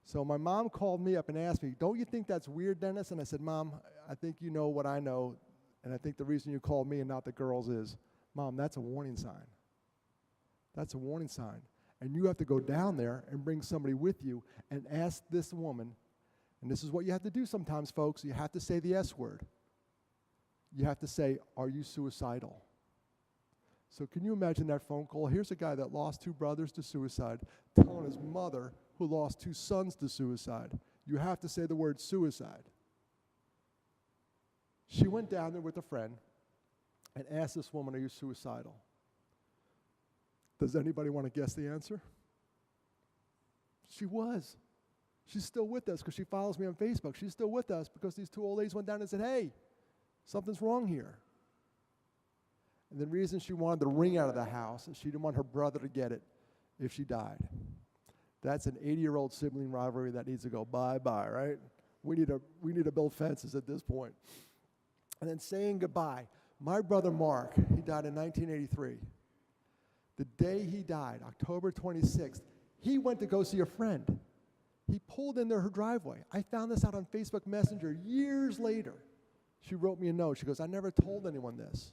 So my mom called me up and asked me, don't you think that's weird, Dennis? And I said, Mom, I think you know what I know, and I think the reason you called me and not the girls is, Mom, that's a warning sign. That's a warning sign. And you have to go down there and bring somebody with you and ask this woman, and this is what you have to do sometimes, folks. You have to say the S word. You have to say, are you suicidal? So can you imagine that phone call? Here's a guy that lost 2 brothers to suicide, telling his mother, who lost 2 sons to suicide. You have to say the word suicide. She went down there with a friend and asked this woman, are you suicidal? Does anybody want to guess the answer? She was. She's still with us because she follows me on Facebook. She's still with us because these 2 old ladies went down and said, hey, something's wrong here. And the reason she wanted the ring out of the house is she didn't want her brother to get it if she died. That's an 80-year-old sibling rivalry that needs to go bye-bye, right? We need to build fences at this point. And then saying goodbye. My brother Mark, he died in 1983. The day he died, October 26th, he went to go see a friend. He pulled into her driveway. I found this out on Facebook Messenger years later. She wrote me a note. She goes, I never told anyone this.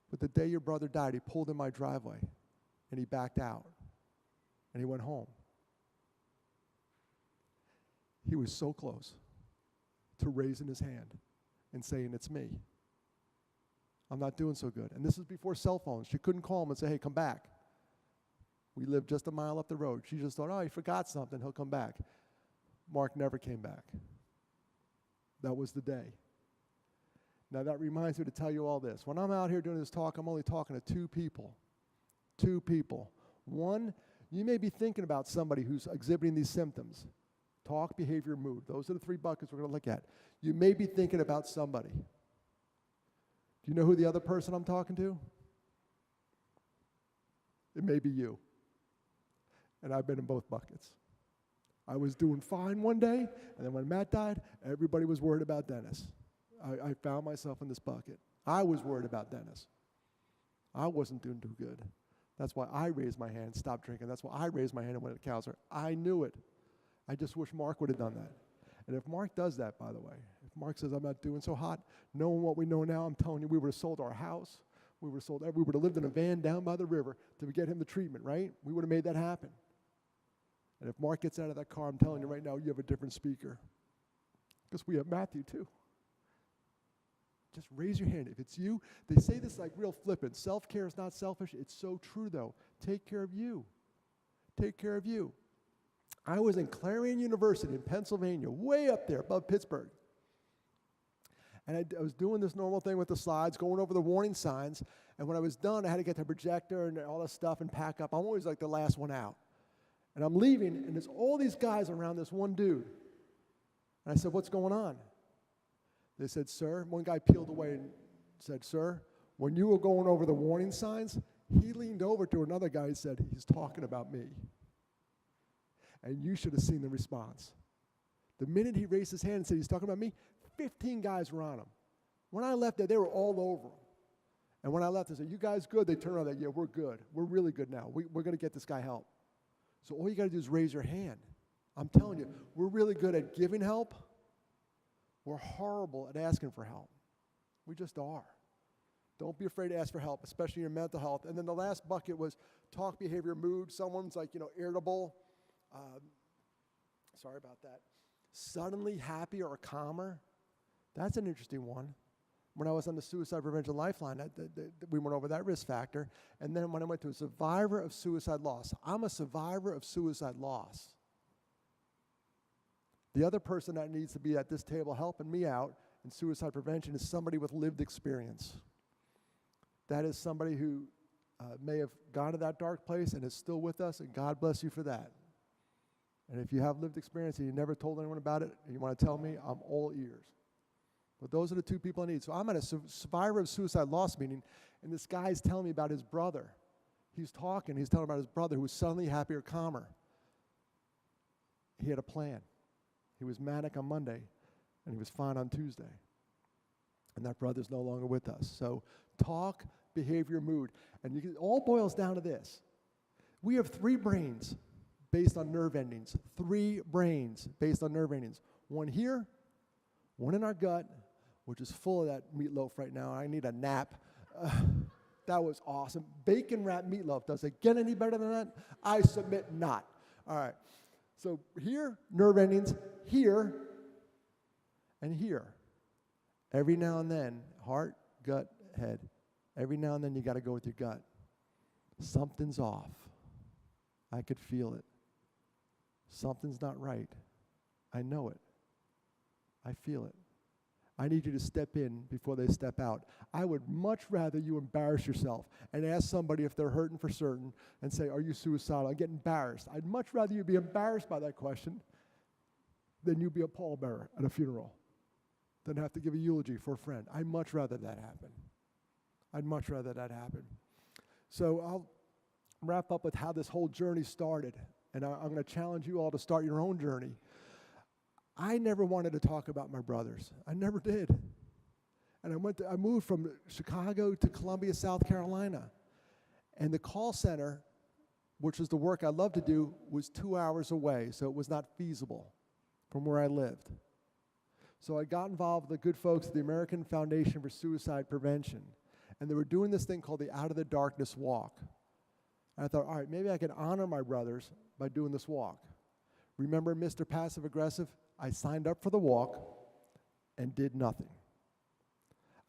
But the day your brother died, he pulled in my driveway, and he backed out, and he went home. He was so close to raising his hand and saying, it's me. I'm not doing so good. And this is before cell phones. She couldn't call him and say, hey, come back. We lived just a mile up the road. She just thought, oh, he forgot something. He'll come back. Mark never came back. That was the day. Now, that reminds me to tell you all this. When I'm out here doing this talk, I'm only talking to 2 people. 2 people. One, you may be thinking about somebody who's exhibiting these symptoms. Talk, behavior, mood. Those are the 3 buckets we're going to look at. You may be thinking about somebody. Do you know who the other person I'm talking to? It may be you. And I've been in both buckets. I was doing fine one day, and then when Matt died, everybody was worried about Dennis. I found myself in this bucket. I was worried about Dennis. I wasn't doing too good. That's why I raised my hand, stopped drinking. That's why I raised my hand and went to the counselor. I knew it. I just wish Mark would have done that. And if Mark does that, by the way, if Mark says, I'm not doing so hot, knowing what we know now, I'm telling you, we would have sold our house. We would have lived in a van down by the river to get him the treatment, right? We would have made that happen. And if Mark gets out of that car, I'm telling you right now, you have a different speaker. Because we have Matthew too. Just raise your hand. If it's you, they say this like real flippant. Self-care is not selfish. It's so true though. Take care of you. Take care of you. I was in Clarion University in Pennsylvania, way up there above Pittsburgh. And I was doing this normal thing with the slides, going over the warning signs. And when I was done, I had to get the projector and all this stuff and pack up. I'm always like the last one out. And I'm leaving, and there's all these guys around this one dude. And I said, what's going on? They said, sir, one guy peeled away and said, sir, when you were going over the warning signs, he leaned over to another guy and said, he's talking about me. And you should have seen the response. The minute he raised his hand and said he's talking about me, 15 guys were on him. When I left there, they were all over him. And when I left, I said, you guys good? They turned around and said, yeah, we're good. We're really good now. We're going to get this guy help. So all you got to do is raise your hand. I'm telling you, we're really good at giving help. We're horrible at asking for help. We just are. Don't be afraid to ask for help, especially in your mental health. And then the last bucket was talk, behavior, mood. Someone's like, irritable. Sorry about that. Suddenly happy or calmer. That's an interesting one. When I was on the Suicide Prevention Lifeline, we went over that risk factor. And then when I went to a survivor of suicide loss, I'm a survivor of suicide loss. The other person that needs to be at this table helping me out in suicide prevention is somebody with lived experience. That is somebody who may have gone to that dark place and is still with us, and God bless you for that. And if you have lived experience and you never told anyone about it, and you want to tell me, I'm all ears. But those are the two people I need. So I'm at a survivor of suicide loss meeting, and this guy's telling me about his brother. He's telling about his brother who was suddenly happier, calmer. He had a plan. He was manic on Monday, and he was fine on Tuesday. And that brother's no longer with us. So talk, behavior, mood. And it all boils down to this. We have 3 brains based on nerve endings. 3 brains based on nerve endings. One here, one in our gut, which is full of that meatloaf right now. I need a nap. That was awesome. Bacon wrapped meatloaf. Does it get any better than that? I submit not. All right. So here, nerve endings, here, and here. Every now and then, heart, gut, head. Every now and then you got to go with your gut. Something's off. I could feel it. Something's not right. I know it. I feel it. I need you to step in before they step out. I would much rather you embarrass yourself and ask somebody if they're hurting for certain and say, are you suicidal? I get embarrassed. I'd much rather you be embarrassed by that question than you be a pallbearer at a funeral, than have to give a eulogy for a friend. I'd much rather that happen. I'd much rather that happen. So I'll wrap up with how this whole journey started, and I'm going to challenge you all to start your own journey. I never wanted to talk about my brothers. I never did. And I moved from Chicago to Columbia, South Carolina. And the call center, which is the work I love to do, was 2 hours away, so it was not feasible from where I lived. So I got involved with the good folks at the American Foundation for Suicide Prevention. And they were doing this thing called the Out of the Darkness Walk. And I thought, all right, maybe I can honor my brothers by doing this walk. Remember Mr. Passive Aggressive? I signed up for the walk and did nothing.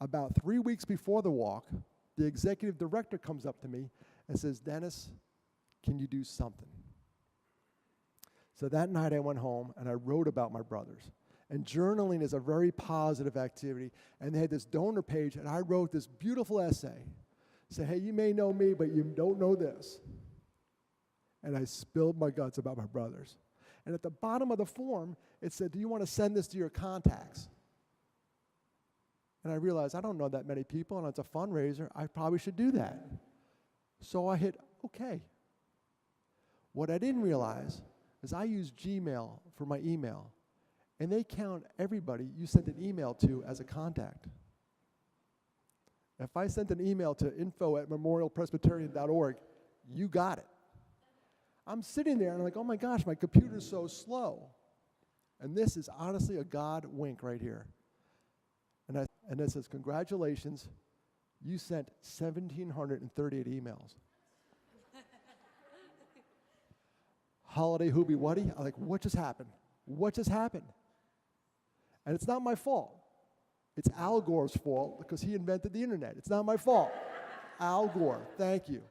About 3 weeks before the walk, the executive director comes up to me and says, Dennis, can you do something? So that night I went home and I wrote about my brothers. And journaling is a very positive activity. And they had this donor page, and I wrote this beautiful essay. Say, hey, you may know me, but you don't know this. And I spilled my guts about my brothers. And at the bottom of the form, it said, do you want to send this to your contacts? And I realized I don't know that many people, and it's a fundraiser. I probably should do that. So I hit okay. What I didn't realize is I use Gmail for my email, and they count everybody you sent an email to as a contact. If I sent an email to info@memorialpresbyterian.org, you got it. I'm sitting there and I'm like, oh my gosh, my computer's so slow. And this is honestly a God wink right here. And it says, congratulations, you sent 1,738 emails. Holiday hoobie wuddy. I'm like, what just happened? What just happened? And it's not my fault. It's Al Gore's fault because he invented the internet. It's not my fault. Al Gore, thank you.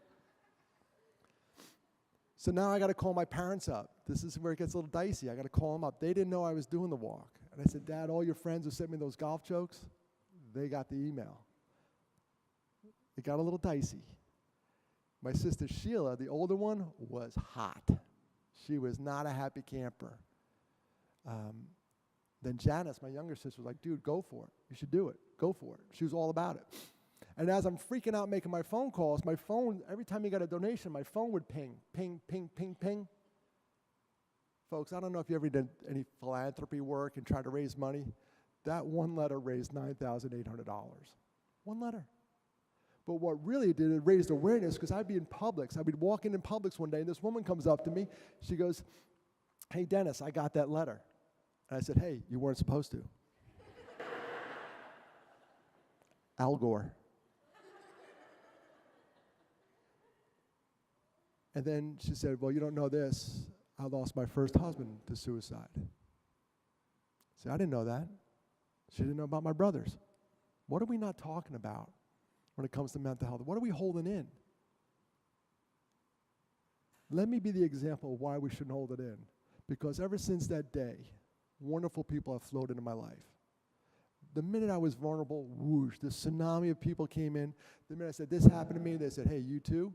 So now I got to call my parents up. This is where it gets a little dicey. I got to call them up. They didn't know I was doing the walk. And I said, Dad, all your friends who sent me those golf jokes, they got the email. It got a little dicey. My sister Sheila, the older one, was hot. She was not a happy camper. Then Janice, my younger sister, was like, dude, go for it. You should do it. Go for it. She was all about it. And as I'm freaking out making my phone calls, my phone, every time you got a donation, my phone would ping, ping, ping, ping, ping. Folks, I don't know if you ever did any philanthropy work and tried to raise money. That one letter raised $9,800. One letter. But what really did, it raised awareness because I'd be in Publix. I'd be walking in Publix one day, and this woman comes up to me. She goes, hey, Dennis, I got that letter. And I said, hey, you weren't supposed to. Al Gore. And then she said, well, you don't know this. I lost my first husband to suicide. I said, I didn't know that. She didn't know about my brothers. What are we not talking about when it comes to mental health? What are we holding in? Let me be the example of why we shouldn't hold it in. Because ever since that day, wonderful people have flowed into my life. The minute I was vulnerable, whoosh, this tsunami of people came in. The minute I said, this happened to me, they said, hey, you too?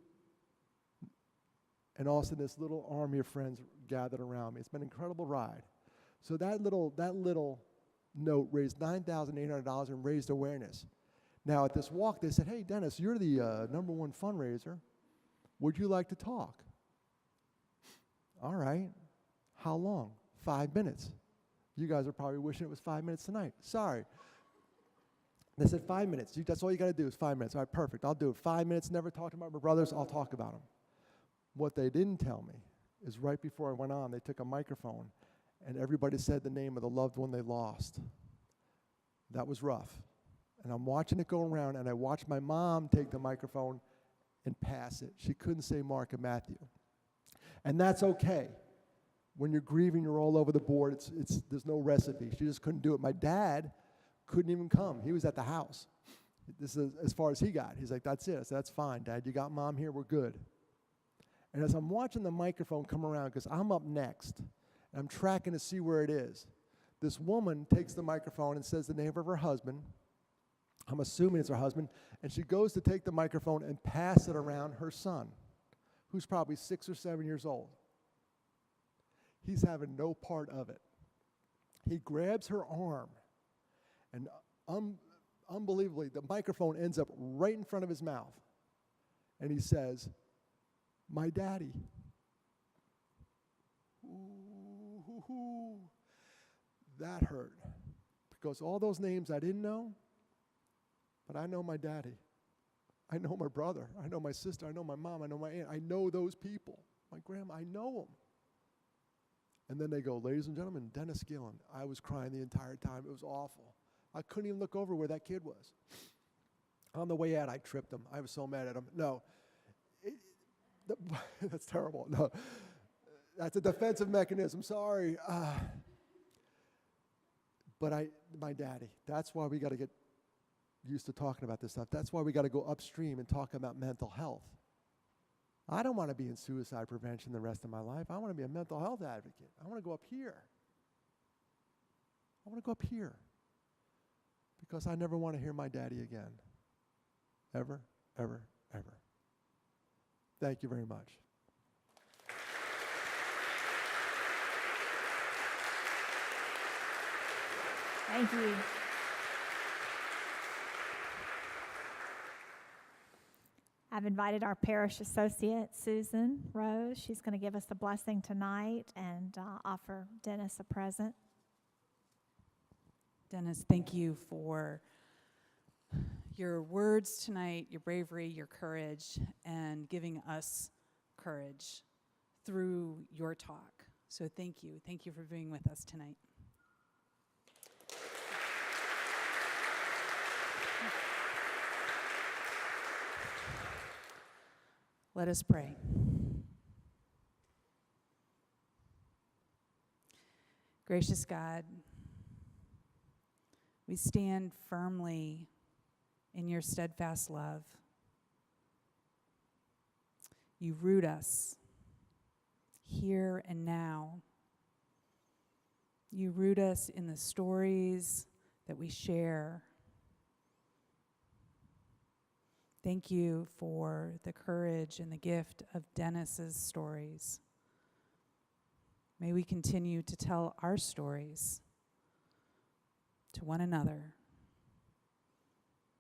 And all of a sudden, this little army of friends gathered around me. It's been an incredible ride. So that little note raised $9,800 and raised awareness. Now, at this walk, they said, hey, Dennis, you're the #1 fundraiser. Would you like to talk? All right. How long? 5 minutes. You guys are probably wishing it was 5 minutes tonight. Sorry. They said 5 minutes. That's all you got to do is 5 minutes. All right, perfect. I'll do it. 5 minutes, never talk about my brothers. I'll talk about them. What they didn't tell me is right before I went on, they took a microphone, and everybody said the name of the loved one they lost. That was rough. And I'm watching it go around, and I watched my mom take the microphone and pass it. She couldn't say Mark and Matthew. And that's okay. When you're grieving, you're all over the board. There's no recipe. She just couldn't do it. My dad couldn't even come. He was at the house. This is as far as he got. He's like, that's it. I said, that's fine, Dad. You got Mom here. We're good. And as I'm watching the microphone come around, because I'm up next, and I'm tracking to see where it is, this woman takes the microphone and says the name of her husband. I'm assuming it's her husband. And she goes to take the microphone and pass it around her son, who's probably 6 or 7 years old. He's having no part of it. He grabs her arm, and unbelievably, the microphone ends up right in front of his mouth. And he says, my daddy. Ooh, that hurt. Because all those names I didn't know, but I know my daddy. I know my brother. I know my sister. I know my mom. I know my aunt. I know those people. My grandma, I know them. And then they go, ladies and gentlemen, Dennis Gillan. I was crying the entire time. It was awful. I couldn't even look over where that kid was. On the way out, I tripped him. I was so mad at him. No. That's terrible. No. That's a defensive mechanism. Sorry. But my daddy, that's why we got to get used to talking about this stuff. That's why we got to go upstream and talk about mental health. I don't want to be in suicide prevention the rest of my life. I want to be a mental health advocate. I want to go up here. I want to go up here. Because I never want to hear my daddy again. Ever, ever, ever. Thank you very much. Thank you. I've invited our parish associate, Susan Rose. She's going to give us the blessing tonight and offer Dennis a present. Dennis, thank you for your words tonight, your bravery, your courage, and giving us courage through your talk. So thank you. Thank you for being with us tonight. Let us pray. Gracious God, we stand firmly in your steadfast love. You root us here and now. You root us in the stories that we share. Thank you for the courage and the gift of Dennis's stories. May we continue to tell our stories to one another.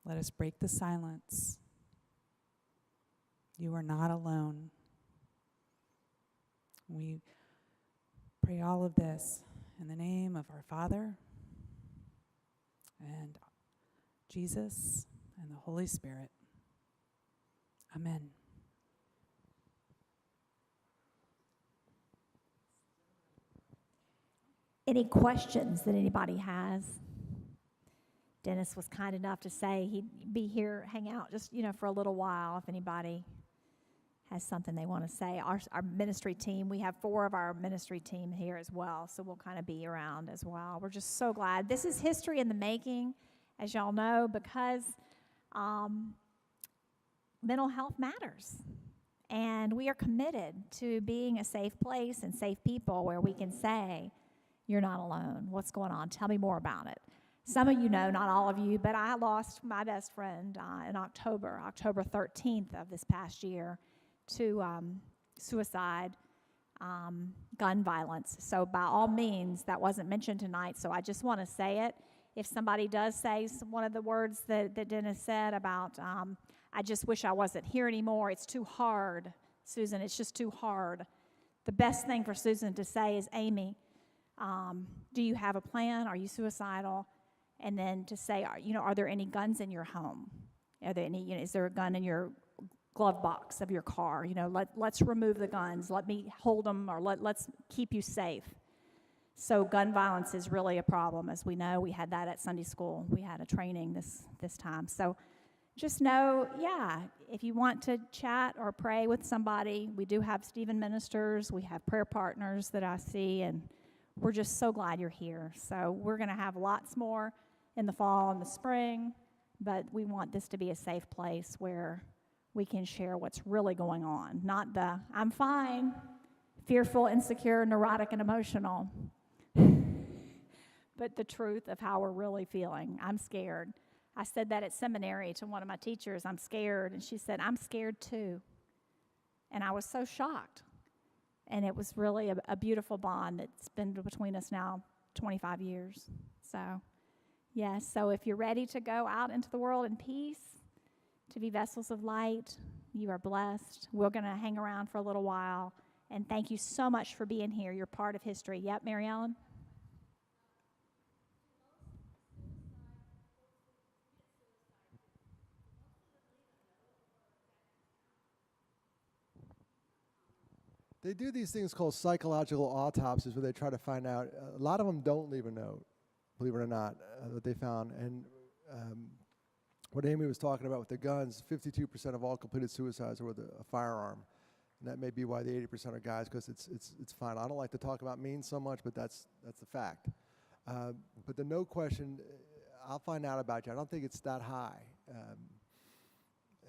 Let us break the silence. You are not alone. We pray all of this in the name of our Father and Jesus and the Holy Spirit. Amen. Any questions that anybody has? Dennis was kind enough to say he'd be here, hang out just, for a little while if anybody has something they want to say. Our ministry team, we have 4 of our ministry team here as well, so we'll kind of be around as well. We're just so glad. This is history in the making, as y'all know, because mental health matters. And we are committed to being a safe place and safe people where we can say, you're not alone. What's going on? Tell me more about it. Some of you know, not all of you, but I lost my best friend in October 13th of this past year to suicide, gun violence. So by all means, that wasn't mentioned tonight, so I just want to say it. If somebody does say one of the words that Dennis said about, I just wish I wasn't here anymore, it's too hard, Susan, it's just too hard. The best thing for Susan to say is, Amy, do you have a plan? Are you suicidal? And then to say, are there any guns in your home? Are there any? Is there a gun in your glove box of your car? Let's remove the guns. Let me hold them, or let's keep you safe. So gun violence is really a problem, as we know. We had that at Sunday school. We had a training this time. So just know, if you want to chat or pray with somebody, we do have Stephen ministers. We have prayer partners that I see, and we're just so glad you're here. So we're going to have lots more in the fall and the spring, but we want this to be a safe place where we can share what's really going on. Not the, I'm fine, fearful, insecure, neurotic, and emotional, but the truth of how we're really feeling. I'm scared. I said that at seminary to one of my teachers, I'm scared, and she said, I'm scared too. And I was so shocked. And it was really a beautiful bond that's been between us now 25 years. So, yes, so if you're ready to go out into the world in peace, to be vessels of light, you are blessed. We're going to hang around for a little while. And thank you so much for being here. You're part of history. Yep, Mary Ellen? They do these things called psychological autopsies where they try to find out. A lot of them don't leave a note, believe it or not, that they found. And what Amy was talking about with the guns, 52% of all completed suicides were with a firearm. And that may be why the 80% are guys, because it's fine. I don't like to talk about means so much, but that's the fact. But the no question, I'll find out about you. I don't think it's that high.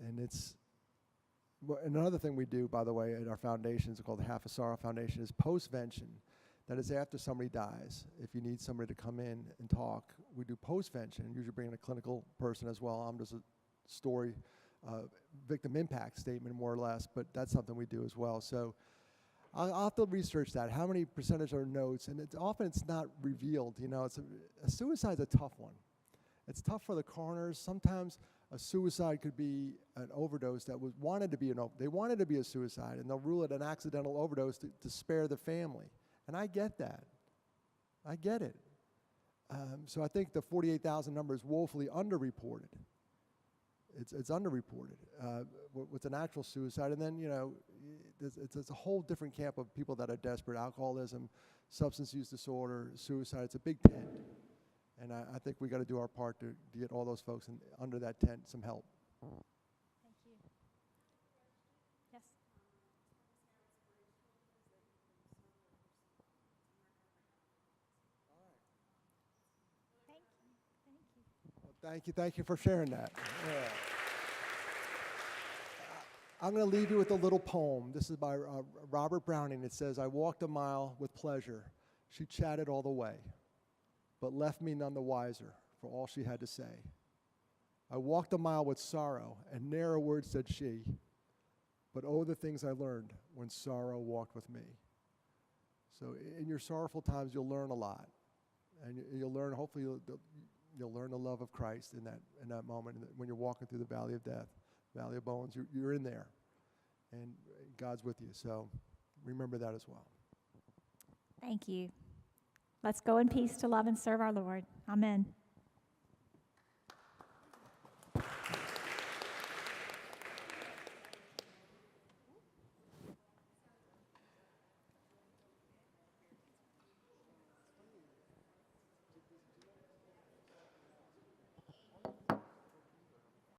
And it's... Well, another thing we do, by the way, at our foundation, is called the Half a Sorrow Foundation, is postvention. That is after somebody dies. If you need somebody to come in and talk, we do postvention, usually bring in a clinical person as well. I'm just a story, victim impact statement, more or less, but that's something we do as well. So I'll have to research that. How many percentage are notes? And often it's not revealed. A suicide's a tough one. It's tough for the coroners. Sometimes A suicide could be an overdose that was wanted to be they wanted to be a suicide, and they'll rule it an accidental overdose to spare the family. And I get that. I get it. So I think the 48,000 number is woefully underreported. It's underreported. What's an actual suicide? And then, it's a whole different camp of people that are desperate. Alcoholism, substance use disorder, suicide. It's a big tent. And I think we got to do our part to get all those folks under that tent some help. Thank you. Yes. Thank you. Thank you. Well, thank you for sharing that. Yeah. I'm going to leave you with a little poem. This is by Robert Browning. It says, "I walked a mile with pleasure. She chatted all the way, but left me none the wiser for all she had to say. I walked a mile with sorrow, and ne'er a word said she, but oh, the things I learned when sorrow walked with me." So in your sorrowful times, you'll learn a lot, and you'll learn, hopefully, you'll learn the love of Christ in that moment when you're walking through the valley of death, valley of bones. You're in there, and God's with you. So remember that as well. Thank you. Let's go in peace to love and serve our Lord. Amen.